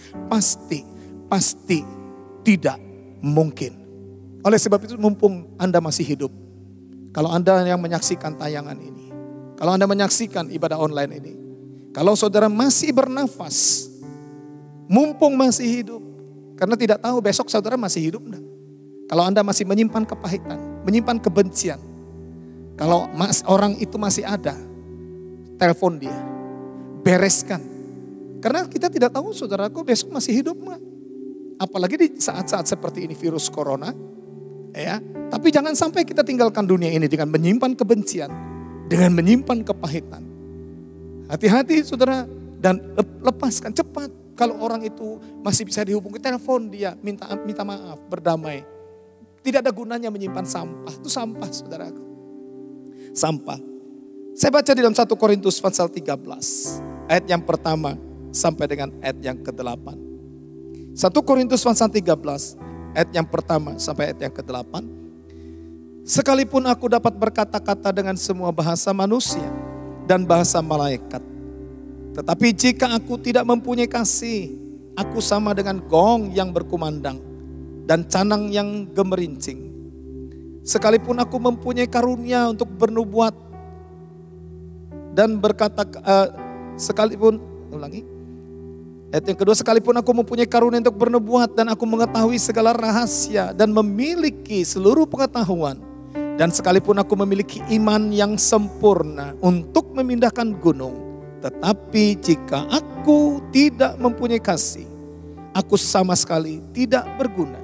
tidak mungkin. Oleh sebab itu mumpung Anda masih hidup, kalau Anda yang menyaksikan tayangan ini, kalau Anda menyaksikan ibadah online ini, kalau saudara masih bernafas, mumpung masih hidup, karena tidak tahu besok saudara masih hidup enggak. Kalau Anda masih menyimpan kepahitan, menyimpan kebencian, kalau orang itu masih ada, telepon dia, bereskan. Karena kita tidak tahu saudaraku besok masih hidup enggak. Apalagi di saat-saat seperti ini virus corona. Ya, tapi jangan sampai kita tinggalkan dunia ini dengan menyimpan kebencian, dengan menyimpan kepahitan. Hati-hati saudara, dan lepaskan cepat. Kalau orang itu masih bisa dihubungi, telepon dia, minta maaf, berdamai. Tidak ada gunanya menyimpan sampah, itu sampah saudaraku. Sampah. Saya baca di dalam 1 Korintus pasal 13, ayat yang pertama sampai dengan ayat yang ke-8. 1 Korintus pasal 13, ayat yang pertama sampai ayat yang ke-8. Sekalipun aku dapat berkata-kata dengan semua bahasa manusia dan bahasa malaikat, tetapi jika aku tidak mempunyai kasih, aku sama dengan gong yang berkumandang dan canang yang gemerincing. Sekalipun aku mempunyai karunia untuk bernubuat dan berkata, sekalipun, Ayat yang kedua, sekalipun aku mempunyai karunia untuk bernubuat dan aku mengetahui segala rahasia dan memiliki seluruh pengetahuan. Dan sekalipun aku memiliki iman yang sempurna untuk memindahkan gunung. Tetapi jika aku tidak mempunyai kasih, aku sama sekali tidak berguna.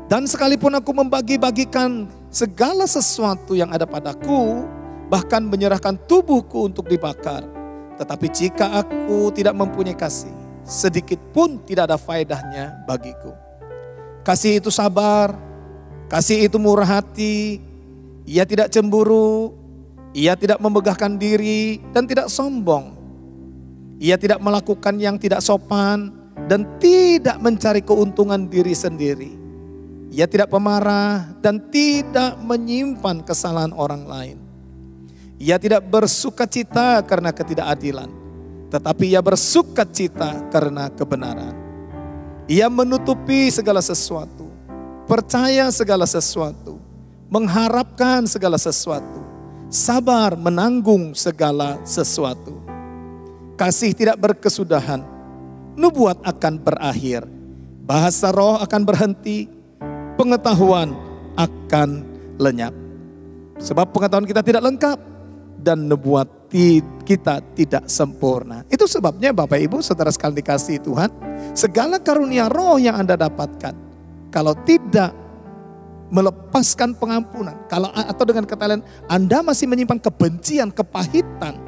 Dan sekalipun aku membagi-bagikan segala sesuatu yang ada padaku, bahkan menyerahkan tubuhku untuk dibakar. Tetapi jika aku tidak mempunyai kasih, sedikit pun tidak ada faedahnya bagiku. Kasih itu sabar, kasih itu murah hati, ia tidak cemburu, ia tidak memegahkan diri dan tidak sombong. Ia tidak melakukan yang tidak sopan dan tidak mencari keuntungan diri sendiri. Ia tidak pemarah dan tidak menyimpan kesalahan orang lain. Ia tidak bersukacita karena ketidakadilan, tetapi ia bersukacita karena kebenaran. Ia menutupi segala sesuatu, percaya segala sesuatu, mengharapkan segala sesuatu, sabar menanggung segala sesuatu. Kasih tidak berkesudahan, nubuat akan berakhir, bahasa roh akan berhenti, pengetahuan akan lenyap. Sebab pengetahuan kita tidak lengkap dan nubuat kita tidak sempurna. Itu sebabnya Bapak Ibu Saudara sekalian dikasihi Tuhan, segala karunia roh yang Anda dapatkan, kalau tidak melepaskan pengampunan, atau dengan kata lain Anda masih menyimpan kebencian, kepahitan,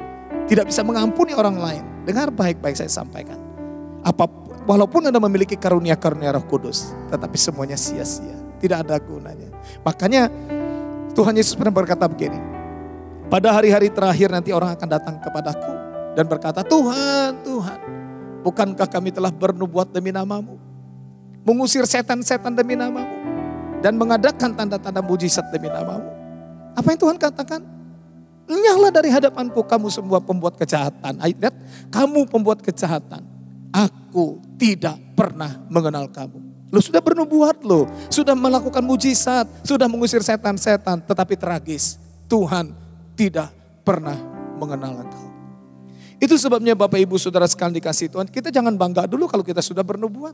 tidak bisa mengampuni orang lain. Dengar baik-baik saya sampaikan. Walaupun Anda memiliki karunia-karunia Roh Kudus, tetapi semuanya sia-sia, tidak ada gunanya. Makanya Tuhan Yesus pernah berkata begini, pada hari-hari terakhir nanti orang akan datang kepadaku dan berkata, Tuhan, Tuhan, bukankah kami telah bernubuat demi namamu, mengusir setan-setan demi namamu, dan mengadakan tanda-tanda mujizat demi namamu? Apa yang Tuhan katakan? Enyahlah dari hadapanku kamu semua pembuat kejahatan. Lihat, kamu pembuat kejahatan. Aku tidak pernah mengenal kamu. Lo sudah bernubuat, lo sudah melakukan mujizat, sudah mengusir setan-setan, tetapi tragis, Tuhan tidak pernah mengenal engkau. Itu sebabnya Bapak Ibu Saudara sekalian dikasihi Tuhan, kita jangan bangga dulu kalau kita sudah bernubuat.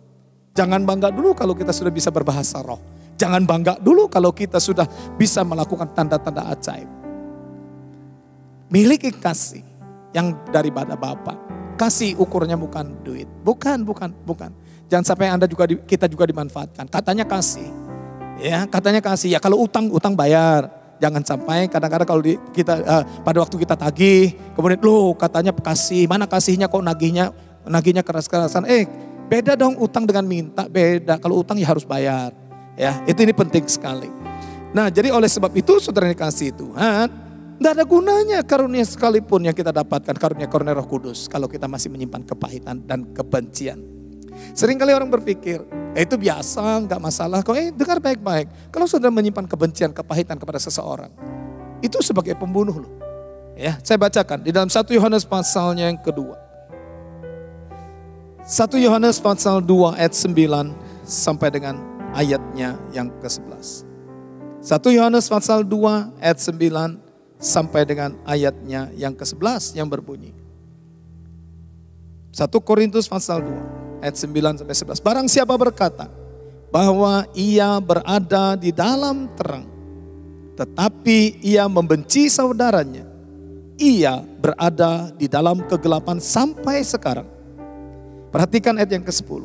Jangan bangga dulu kalau kita sudah bisa berbahasa roh. Jangan bangga dulu kalau kita sudah bisa melakukan tanda-tanda ajaib. Miliki kasih yang daripada Bapa. Kasih ukurnya bukan duit. Bukan. Jangan sampai kita juga dimanfaatkan. Katanya kasih. Ya, katanya kasih. Ya kalau utang bayar. Jangan sampai kadang-kadang kalau pada waktu kita tagih, kemudian katanya kasih, mana kasihnya kok nagihnya keras-kerasan. Beda dong utang dengan minta, beda. Kalau utang ya harus bayar. Ya, ini penting sekali. Nah, jadi oleh sebab itu saudara yang dikasihi Tuhan, tidak ada gunanya karunia sekalipun yang kita dapatkan, karunia Roh Kudus, kalau kita masih menyimpan kepahitan dan kebencian. Seringkali orang berpikir, itu biasa, nggak masalah. Dengar baik-baik. Kalau saudara menyimpan kebencian, kepahitan kepada seseorang, itu sebagai pembunuh loh. Ya, saya bacakan di dalam 1 Yohanes pasalnya yang kedua. 1 Yohanes pasal 2 ayat 9 sampai dengan ayatnya yang ke-11. 1 Yohanes pasal 2 ayat 9 sampai dengan ayatnya yang ke-11 yang berbunyi. 1 Korintus pasal 2. Ayat 9 sampai 11. Barang siapa berkata bahwa ia berada di dalam terang, tetapi ia membenci saudaranya, ia berada di dalam kegelapan sampai sekarang. Perhatikan ayat yang ke-10.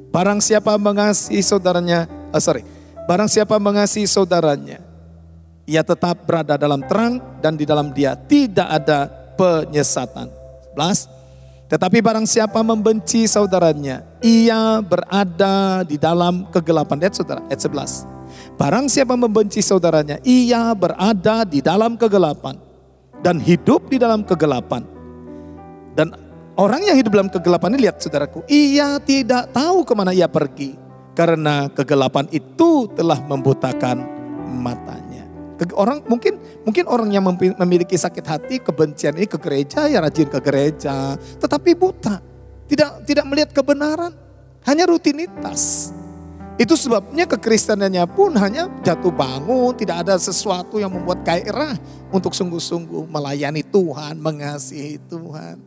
Barang siapa mengasihi saudaranya, ia tetap berada dalam terang dan di dalam dia tidak ada penyesatan. 11. Tetapi barang siapa membenci saudaranya, ia berada di dalam kegelapan. Lihat saudara, ayat 11. Barang siapa membenci saudaranya, ia berada di dalam kegelapan dan hidup di dalam kegelapan. Dan orang yang hidup dalam kegelapan ini, lihat saudaraku, ia tidak tahu kemana ia pergi, karena kegelapan itu telah membutakan matanya. Mungkin orang yang memiliki sakit hati, kebencian ini ke gereja, ya rajin ke gereja, tetapi buta, tidak melihat kebenaran, hanya rutinitas. Itu sebabnya kekristenannya pun hanya jatuh bangun, tidak ada sesuatu yang membuat gairah untuk sungguh-sungguh melayani Tuhan, mengasihi Tuhan.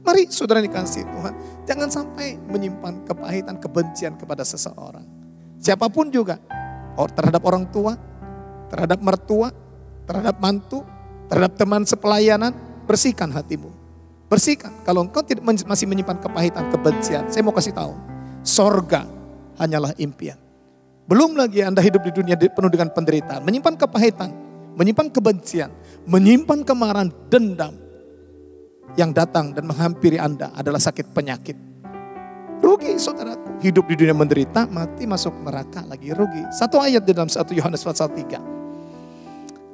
Mari saudara dikasih Tuhan, jangan sampai menyimpan kepahitan, kebencian kepada seseorang. Siapapun juga, terhadap orang tua, terhadap mertua, terhadap mantu, terhadap teman sepelayanan, bersihkan hatimu. Bersihkan. Kalau engkau masih menyimpan kepahitan, kebencian, saya mau kasih tahu, sorga hanyalah impian. Belum lagi Anda hidup di dunia penuh dengan penderitaan, menyimpan kepahitan, menyimpan kebencian, menyimpan kemarahan, dendam. Yang datang dan menghampiri Anda adalah sakit penyakit. Rugi saudaraku, hidup di dunia menderita, mati masuk neraka lagi, rugi. Satu ayat di dalam 1 Yohanes pasal 3.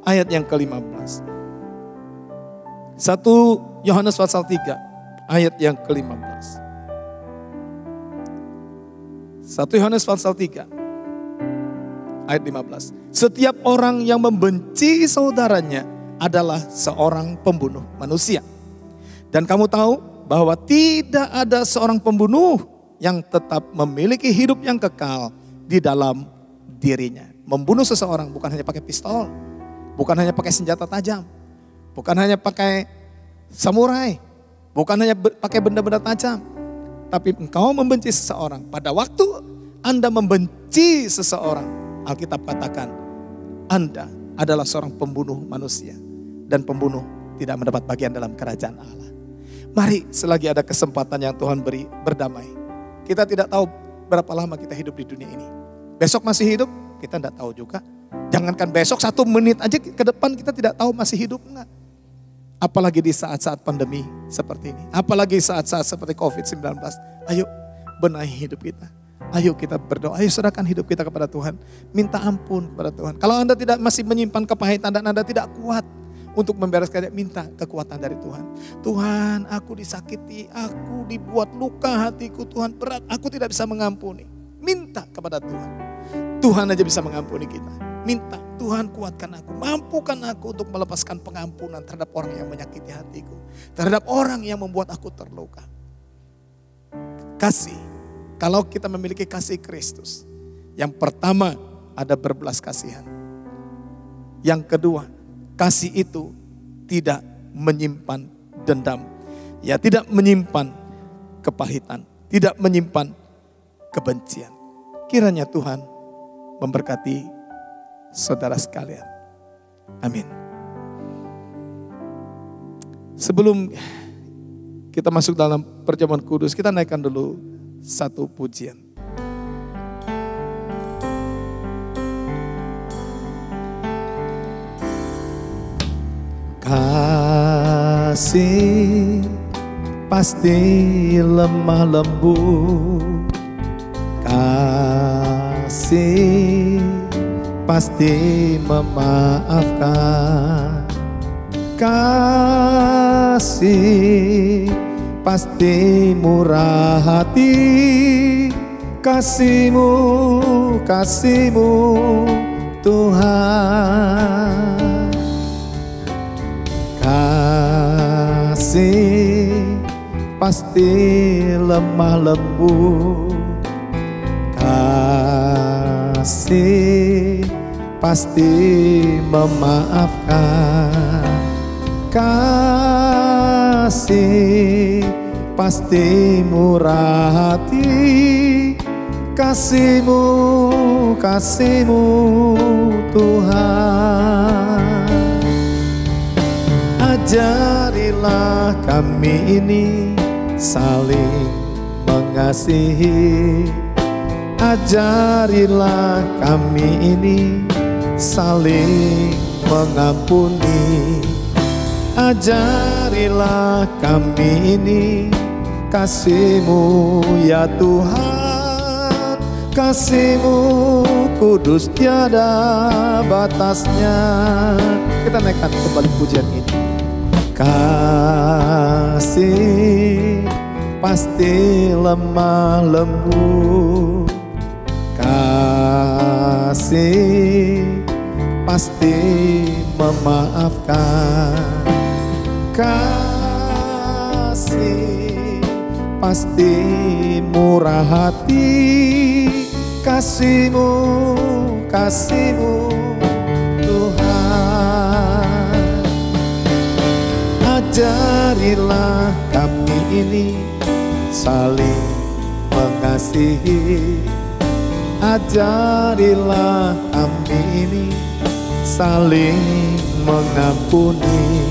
Ayat yang ke-15. 1 Yohanes pasal 3, ayat yang ke-15. 1 Yohanes pasal 3, ayat 15. Setiap orang yang membenci saudaranya adalah seorang pembunuh manusia. Dan kamu tahu bahwa tidak ada seorang pembunuh yang tetap memiliki hidup yang kekal di dalam dirinya. Membunuh seseorang bukan hanya pakai pistol, bukan hanya pakai senjata tajam, bukan hanya pakai samurai, bukan hanya pakai benda-benda tajam. Tapi engkau membenci seseorang. Pada waktu Anda membenci seseorang, Alkitab katakan Anda adalah seorang pembunuh manusia. Dan pembunuh tidak mendapat bagian dalam kerajaan Allah. Mari selagi ada kesempatan yang Tuhan beri, berdamai. Kita tidak tahu berapa lama kita hidup di dunia ini. Besok masih hidup, kita tidak tahu juga. Jangankan besok, 1 menit aja ke depan kita tidak tahu masih hidup enggak. Apalagi di saat-saat pandemi seperti ini. Apalagi saat-saat seperti COVID-19. Ayo benahi hidup kita. Ayo kita berdoa, ayo serahkan hidup kita kepada Tuhan. Minta ampun kepada Tuhan. Kalau Anda tidak masih menyimpan kepahitan dan Anda tidak kuat untuk membereskannya, minta kekuatan dari Tuhan. Tuhan, aku disakiti, aku dibuat luka hatiku, Tuhan berat, aku tidak bisa mengampuni. Minta kepada Tuhan. Tuhan aja bisa mengampuni kita. Minta, Tuhan kuatkan aku, mampukan aku untuk melepaskan pengampunan terhadap orang yang menyakiti hatiku. Terhadap orang yang membuat aku terluka. Kasih, kalau kita memiliki kasih Kristus. Yang pertama ada berbelas kasihan. Yang kedua, kasih itu tidak menyimpan dendam. Ya, tidak menyimpan kepahitan. Tidak menyimpan kebencian. Kiranya Tuhan memberkati saudara sekalian. Amin. Sebelum kita masuk dalam perjamuan kudus, kita naikkan dulu satu pujian. Kasih pasti lemah lembut, kasih pasti memaafkan, kasih pasti murah hati, kasih-Mu, kasih-Mu Tuhan. Kasih pasti lemah lembut, kasih pasti memaafkan, kasih pasti murah hati, kasih-Mu, kasih-Mu Tuhan. Ajarilah kami ini saling mengasihi, ajarilah kami ini saling mengampuni, ajarilah kami ini kasih-Mu ya Tuhan, kasih-Mu kudus tiada batasnya. Kita naikkan kembali pujian ini. Kasih pasti lemah lembut, kasih pasti memaafkan, kasih pasti murah hati, kasih-Mu, kasih-Mu Tuhan. Ajarilah kami ini saling mengasihi. Ajarilah kami ini saling mengampuni.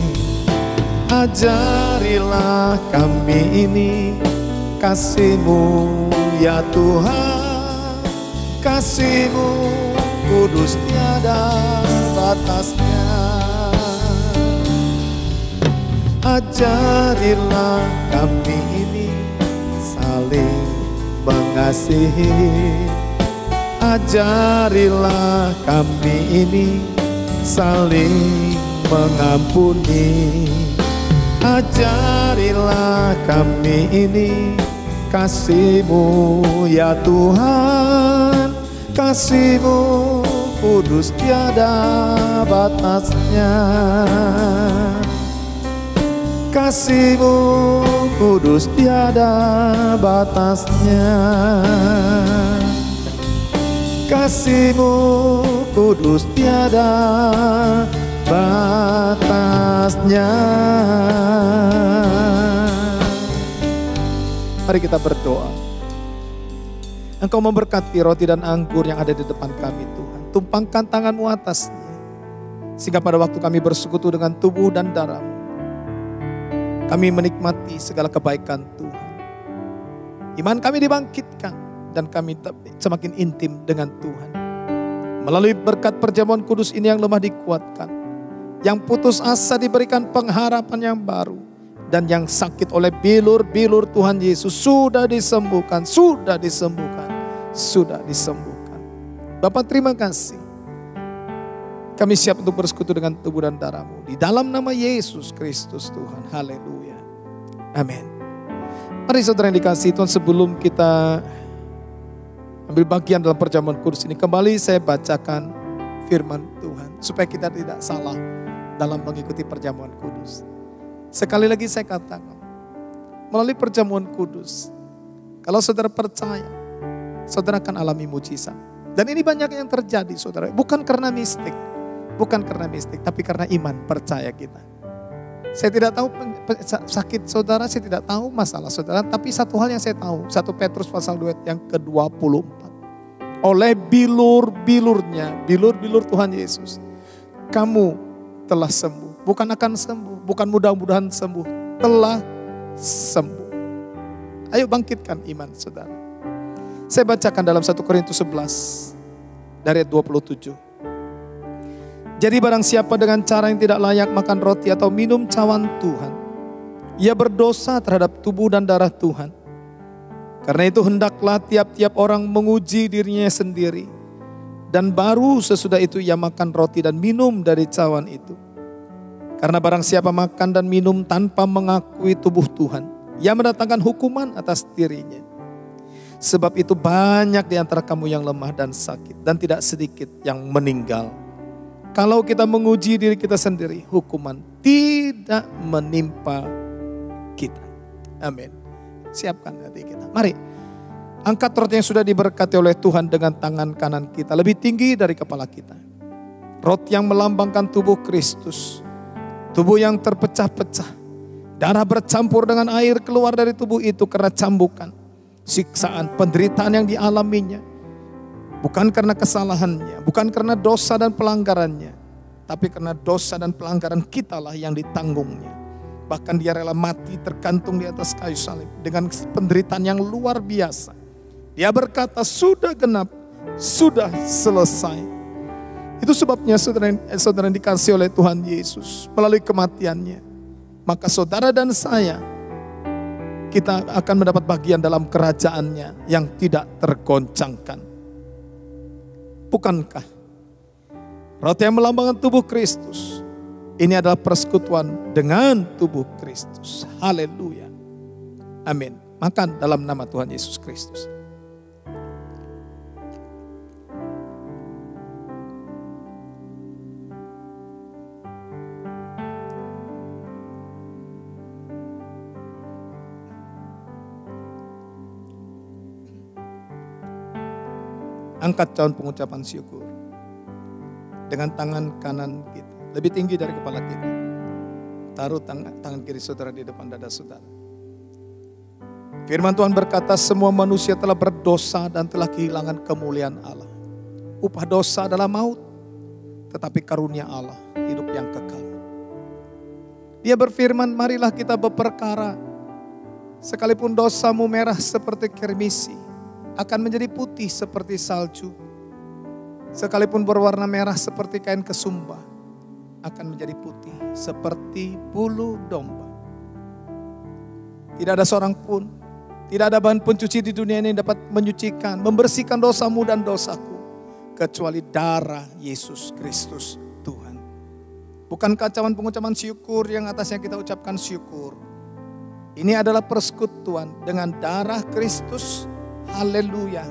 Ajarilah kami ini kasih-Mu ya Tuhan. Kasih-Mu kudus tiada batasnya. Ajarilah kami ini saling mengasihi. Ajarilah kami ini saling mengampuni. Ajarilah kami ini kasih-Mu ya Tuhan. Kasih-Mu kudus tiada batasnya. Kasih-Mu kudus tiada batasnya. Kasih-Mu kudus tiada batasnya. Mari kita berdoa. Engkau memberkati roti dan anggur yang ada di depan kami Tuhan. Tumpangkan tangan-Mu atasnya. Sehingga pada waktu kami bersekutu dengan tubuh dan darah-Mu, kami menikmati segala kebaikan Tuhan. Iman kami dibangkitkan dan kami semakin intim dengan Tuhan. Melalui berkat perjamuan kudus ini yang lemah dikuatkan. Yang putus asa diberikan pengharapan yang baru. Dan yang sakit oleh bilur-bilur Tuhan Yesus sudah disembuhkan, sudah disembuhkan, sudah disembuhkan. Bapa terima kasih. Kami siap untuk bersekutu dengan tubuh dan darah-Mu. Di dalam nama Yesus Kristus Tuhan. Haleluya. Amin. Mari saudara yang dikasihi Tuhan, sebelum kita ambil bagian dalam perjamuan kudus ini, kembali saya bacakan firman Tuhan. Supaya kita tidak salah dalam mengikuti perjamuan kudus. Sekali lagi saya katakan, melalui perjamuan kudus, kalau saudara percaya, saudara akan alami mujizat. Dan ini banyak yang terjadi saudara, bukan karena mistik. Bukan karena mistik, tapi karena iman percaya kita. Saya tidak tahu sakit saudara, saya tidak tahu masalah saudara. Tapi satu hal yang saya tahu, 1 Petrus pasal 2 yang ke-24. Oleh bilur-bilurnya, bilur-bilur Tuhan Yesus, kamu telah sembuh. Bukan akan sembuh, bukan mudah-mudahan sembuh, telah sembuh. Ayo bangkitkan iman saudara. Saya bacakan dalam 1 Korintus 11 dari ayat 27. Jadi barang siapa dengan cara yang tidak layak makan roti atau minum cawan Tuhan, ia berdosa terhadap tubuh dan darah Tuhan. Karena itu hendaklah tiap-tiap orang menguji dirinya sendiri. Dan baru sesudah itu ia makan roti dan minum dari cawan itu. Karena barang siapa makan dan minum tanpa mengakui tubuh Tuhan, ia mendatangkan hukuman atas dirinya. Sebab itu banyak di antara kamu yang lemah dan sakit, dan tidak sedikit yang meninggal. Kalau kita menguji diri kita sendiri, hukuman tidak menimpa kita. Amin. Siapkan hati kita. Mari, angkat roti yang sudah diberkati oleh Tuhan dengan tangan kanan kita lebih tinggi dari kepala kita. Roti yang melambangkan tubuh Kristus. Tubuh yang terpecah-pecah. Darah bercampur dengan air keluar dari tubuh itu karena cambukan, siksaan, penderitaan yang dialaminya. Bukan karena kesalahannya, bukan karena dosa dan pelanggarannya, tapi karena dosa dan pelanggaran kitalah yang ditanggungnya. Bahkan dia rela mati tergantung di atas kayu salib dengan penderitaan yang luar biasa. Dia berkata, sudah genap, sudah selesai. Itu sebabnya saudara yang dikasih oleh Tuhan Yesus melalui kematiannya. Maka saudara dan saya, kita akan mendapat bagian dalam kerajaannya yang tidak tergoncangkan. Bukankah roti yang melambangkan tubuh Kristus, ini adalah persekutuan dengan tubuh Kristus. Haleluya. Amin. Makan dalam nama Tuhan Yesus Kristus. Angkat cawan pengucapan syukur dengan tangan kanan kita lebih tinggi dari kepala kita. Taruh tangan kiri saudara di depan dada saudara. Firman Tuhan berkata, semua manusia telah berdosa dan telah kehilangan kemuliaan Allah. Upah dosa adalah maut, tetapi karunia Allah hidup yang kekal. Dia berfirman, marilah kita berperkara. Sekalipun dosamu merah seperti kirmisi, akan menjadi putih seperti salju. Sekalipun berwarna merah seperti kain kesumba, akan menjadi putih seperti bulu domba. Tidak ada seorang pun, tidak ada bahan pencuci di dunia ini yang dapat menyucikan, membersihkan dosamu dan dosaku, kecuali darah Yesus Kristus Tuhan. Bukan kacauan pengucapan syukur yang atasnya kita ucapkan syukur. Ini adalah persekutuan dengan darah Kristus. Haleluya.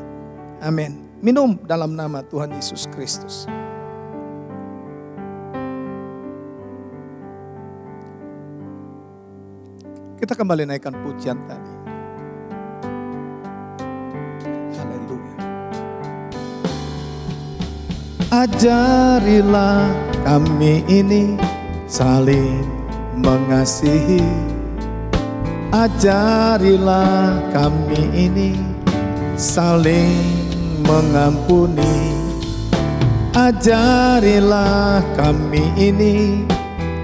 Amin. Minum dalam nama Tuhan Yesus Kristus. Kita kembali naikkan pujian tadi. Haleluya. Ajarilah kami ini saling mengasihi. Ajarilah kami ini saling mengampuni. Ajarilah kami ini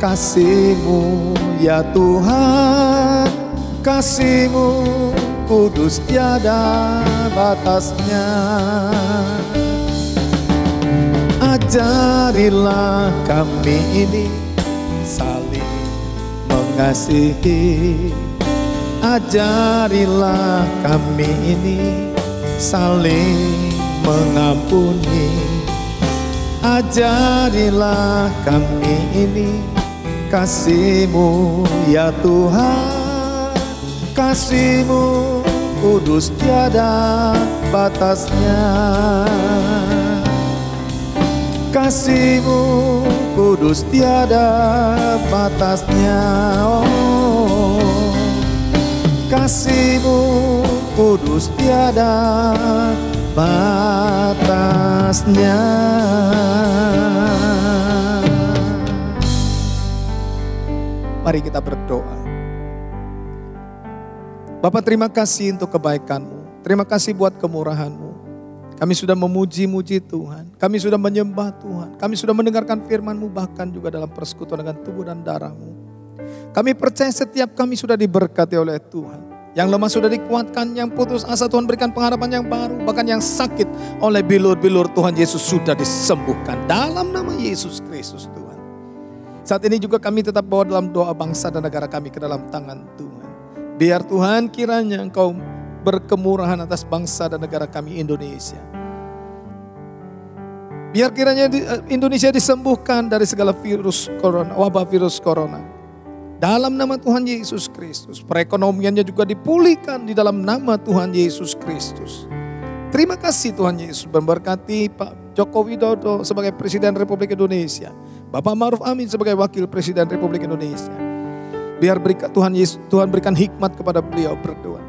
kasih-Mu ya Tuhan. Kasih-Mu kudus tiada batasnya. Ajarilah kami ini saling mengasihi. Ajarilah kami ini saling mengampuni. Ajarilah kami ini kasih-Mu ya Tuhan. Kasih-Mu kudus tiada batasnya. Kasih-Mu kudus tiada batasnya. Kasih-Mu kudus tiada batasnya. Mari kita berdoa. Bapa, terima kasih untuk kebaikan-Mu. Terima kasih buat kemurahan-Mu. Kami sudah memuji-muji Tuhan. Kami sudah menyembah Tuhan. Kami sudah mendengarkan firman-Mu, bahkan juga dalam persekutuan dengan tubuh dan darah-Mu. Kami percaya setiap kami sudah diberkati oleh Tuhan. Yang lemah sudah dikuatkan, yang putus asa Tuhan berikan pengharapan yang baru. Bahkan yang sakit oleh bilur-bilur Tuhan Yesus sudah disembuhkan. Dalam nama Yesus Kristus Tuhan. Saat ini juga kami tetap bawa dalam doa bangsa dan negara kami ke dalam tangan Tuhan. Biar Tuhan kiranya Engkau berkemurahan atas bangsa dan negara kami Indonesia. Biar kiranya Indonesia disembuhkan dari segala virus corona, wabah virus corona. Dalam nama Tuhan Yesus Kristus. Perekonomiannya juga dipulihkan di dalam nama Tuhan Yesus Kristus. Terima kasih Tuhan Yesus memberkati Pak Joko Widodo sebagai Presiden Republik Indonesia. Bapak Ma'ruf Amin sebagai Wakil Presiden Republik Indonesia. Biar Tuhan berikan hikmat kepada beliau berdua.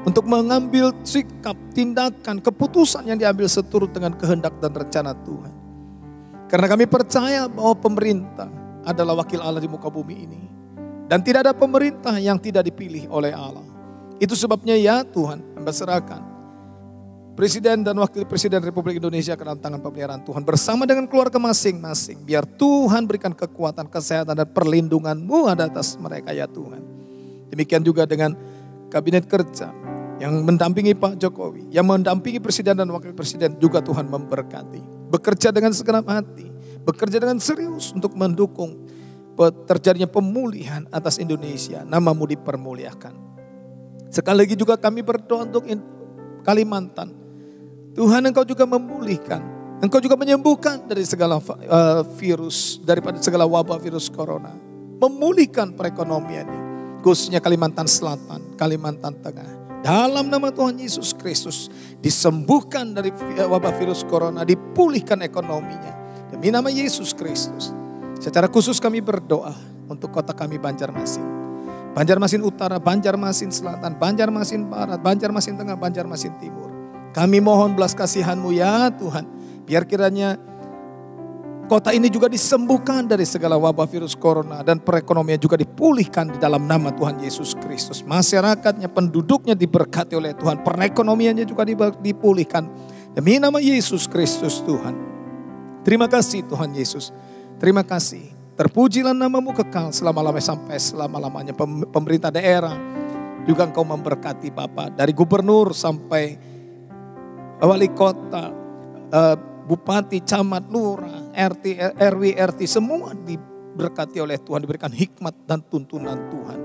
Untuk mengambil sikap, tindakan, keputusan yang diambil seturut dengan kehendak dan rencana Tuhan. Karena kami percaya bahwa pemerintah adalah wakil Allah di muka bumi ini. Dan tidak ada pemerintah yang tidak dipilih oleh Allah. Itu sebabnya ya Tuhan, kami serahkan Presiden dan Wakil Presiden Republik Indonesia ke dalam tangan pemeliharaan Tuhan. Bersama dengan keluarga masing-masing. Biar Tuhan berikan kekuatan, kesehatan dan perlindungan-Mu ada atas mereka ya Tuhan. Demikian juga dengan Kabinet Kerja yang mendampingi Pak Jokowi. Yang mendampingi Presiden dan Wakil Presiden juga Tuhan memberkati. Bekerja dengan segenap hati. Bekerja dengan serius untuk mendukung terjadinya pemulihan atas Indonesia. Nama-Mu dipermuliakan. Sekali lagi juga kami berdoa untuk Kalimantan. Tuhan Engkau juga memulihkan. Engkau juga menyembuhkan dari segala virus. Daripada segala wabah virus corona. Memulihkan perekonomiannya. Khususnya Kalimantan Selatan, Kalimantan Tengah. Dalam nama Tuhan Yesus Kristus. Disembuhkan dari wabah virus corona. Dipulihkan ekonominya. Demi nama Yesus Kristus. Secara khusus kami berdoa untuk kota kami Banjarmasin. Banjarmasin Utara, Banjarmasin Selatan, Banjarmasin Barat, Banjarmasin Tengah, Banjarmasin Timur. Kami mohon belas kasihan-Mu ya Tuhan. Biar kiranya Kota ini juga disembuhkan dari segala wabah virus corona dan perekonomian juga dipulihkan di dalam nama Tuhan Yesus Kristus. Masyarakatnya, penduduknya diberkati oleh Tuhan, perekonomiannya juga dipulihkan demi nama Yesus Kristus Tuhan. Terima kasih Tuhan Yesus. Terima kasih. Terpujilah namamu kekal selama-lamanya sampai selama-lamanya. Pemerintah daerah juga Engkau memberkati Bapa, dari gubernur sampai wali kota, bupati, camat, lurah, RT, RW, RT, semua diberkati oleh Tuhan, diberikan hikmat dan tuntunan Tuhan.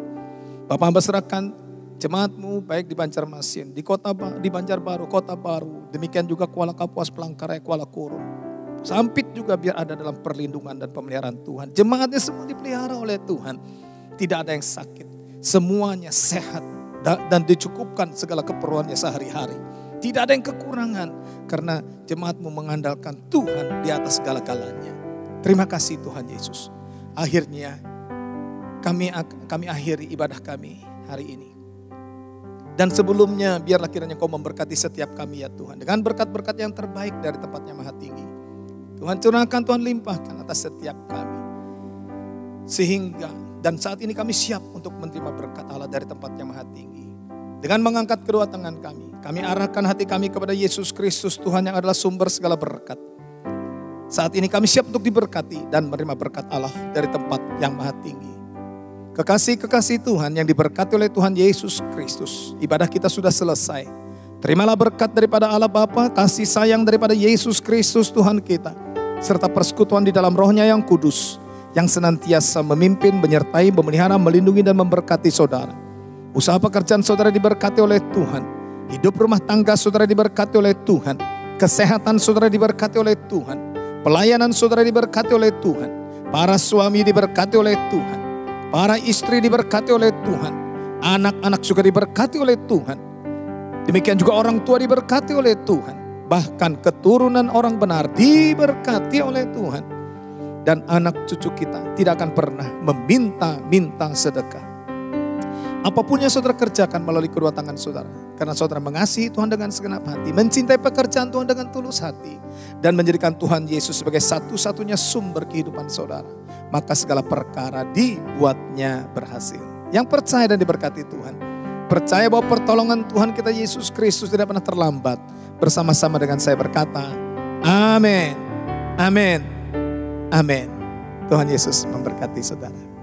Bapak hamba serahkan jemaat-Mu baik di Banjarmasin, di Banjarbaru, Kota Baru, demikian juga Kuala Kapuas, Palangkaraya, Kuala Kurun. Sampit juga biar ada dalam perlindungan dan pemeliharaan Tuhan. Jemaatnya semua dipelihara oleh Tuhan. Tidak ada yang sakit, semuanya sehat dan dicukupkan segala keperluannya sehari-hari. Tidak ada yang kekurangan karena jemaat-Mu mengandalkan Tuhan di atas segala-galanya. Terima kasih Tuhan Yesus. Akhirnya kami akhiri ibadah kami hari ini. Dan sebelumnya biarlah kiranya Kau memberkati setiap kami ya Tuhan. Dengan berkat-berkat yang terbaik dari tempat-Nya Maha Tinggi. Tuhan curahkan, Tuhan limpahkan atas setiap kami. Sehingga dan saat ini kami siap untuk menerima berkat Allah dari tempat-Nya Maha Tinggi. Dengan mengangkat kedua tangan kami arahkan hati kami kepada Yesus Kristus Tuhan yang adalah sumber segala berkat. Saat ini kami siap untuk diberkati dan menerima berkat Allah dari tempat yang Maha Tinggi. Kekasih-kekasih Tuhan yang diberkati oleh Tuhan Yesus Kristus. Ibadah kita sudah selesai. Terimalah berkat daripada Allah Bapa, kasih sayang daripada Yesus Kristus Tuhan kita, serta persekutuan di dalam Roh-Nya yang kudus, yang senantiasa memimpin, menyertai, memelihara, melindungi dan memberkati saudara. Usaha pekerjaan saudara diberkati oleh Tuhan. Hidup rumah tangga saudara diberkati oleh Tuhan. Kesehatan saudara diberkati oleh Tuhan. Pelayanan saudara diberkati oleh Tuhan. Para suami diberkati oleh Tuhan. Para istri diberkati oleh Tuhan. Anak-anak juga diberkati oleh Tuhan. Demikian juga orang tua diberkati oleh Tuhan. Bahkan keturunan orang benar diberkati oleh Tuhan. Dan anak cucu kita tidak akan pernah meminta-minta sedekah. Apapun yang saudara kerjakan melalui kedua tangan saudara. Karena saudara mengasihi Tuhan dengan segenap hati. Mencintai pekerjaan Tuhan dengan tulus hati. Dan menjadikan Tuhan Yesus sebagai satu-satunya sumber kehidupan saudara. Maka segala perkara dibuatnya berhasil. Yang percaya dan diberkati Tuhan. Percaya bahwa pertolongan Tuhan kita Yesus Kristus tidak pernah terlambat. Bersama-sama dengan saya berkata, amin, amin, amin. Tuhan Yesus memberkati saudara.